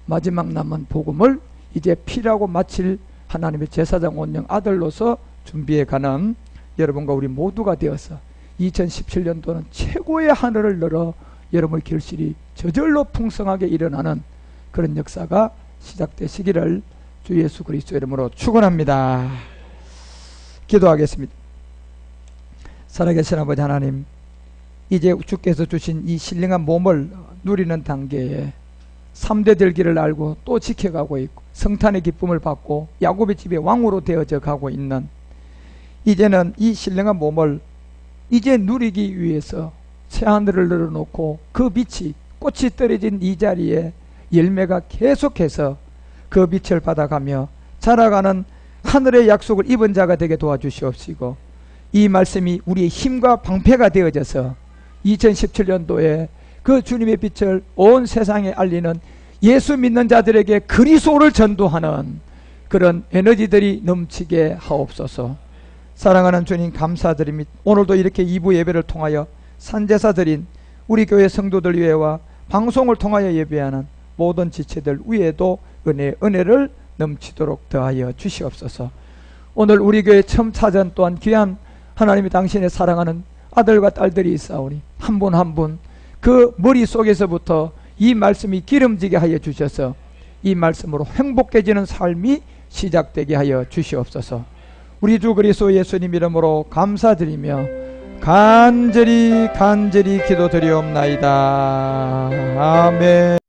마지막 남은 복음을 이제 피라고 마칠 하나님의 제사장 원령 아들로서 준비해가는 여러분과 우리 모두가 되어서 2017년도는 최고의 하늘을 열어 여러분의 결실이 저절로 풍성하게 일어나는 그런 역사가 시작되시기를 주 예수 그리스도 이름으로 축원합니다. 기도하겠습니다. 살아계신 아버지 하나님, 이제 주께서 주신 이 신령한 몸을 누리는 단계에 3대 들기를 알고 또 지켜가고 있고 성탄의 기쁨을 받고 야곱의 집의 왕으로 되어져 가고 있는, 이제는 이 신령한 몸을 이제 누리기 위해서 새하늘을 늘어놓고 그 빛이 꽃이 떨어진 이 자리에 열매가 계속해서 그 빛을 받아가며 자라가는 하늘의 약속을 입은 자가 되게 도와주시옵시고, 이 말씀이 우리의 힘과 방패가 되어져서 2017년도에 그 주님의 빛을 온 세상에 알리는 예수 믿는 자들에게 그리스도를 전도하는 그런 에너지들이 넘치게 하옵소서. 사랑하는 주님 감사드립니다. 오늘도 이렇게 2부 예배를 통하여 산제사 드린 우리 교회 성도들 위에와 방송을 통하여 예배하는 모든 지체들 위에도 은혜를 넘치도록 더하여 주시옵소서. 오늘 우리 교회 처음 찾은 또한 귀한 하나님이 당신의 사랑하는 아들과 딸들이 있사오니 한 분 한 분 그 머릿속에서부터 이 말씀이 기름지게 하여 주셔서 이 말씀으로 행복해지는 삶이 시작되게 하여 주시옵소서. 우리 주 그리스도 예수님 이름으로 감사드리며 간절히 기도드리옵나이다. 아멘.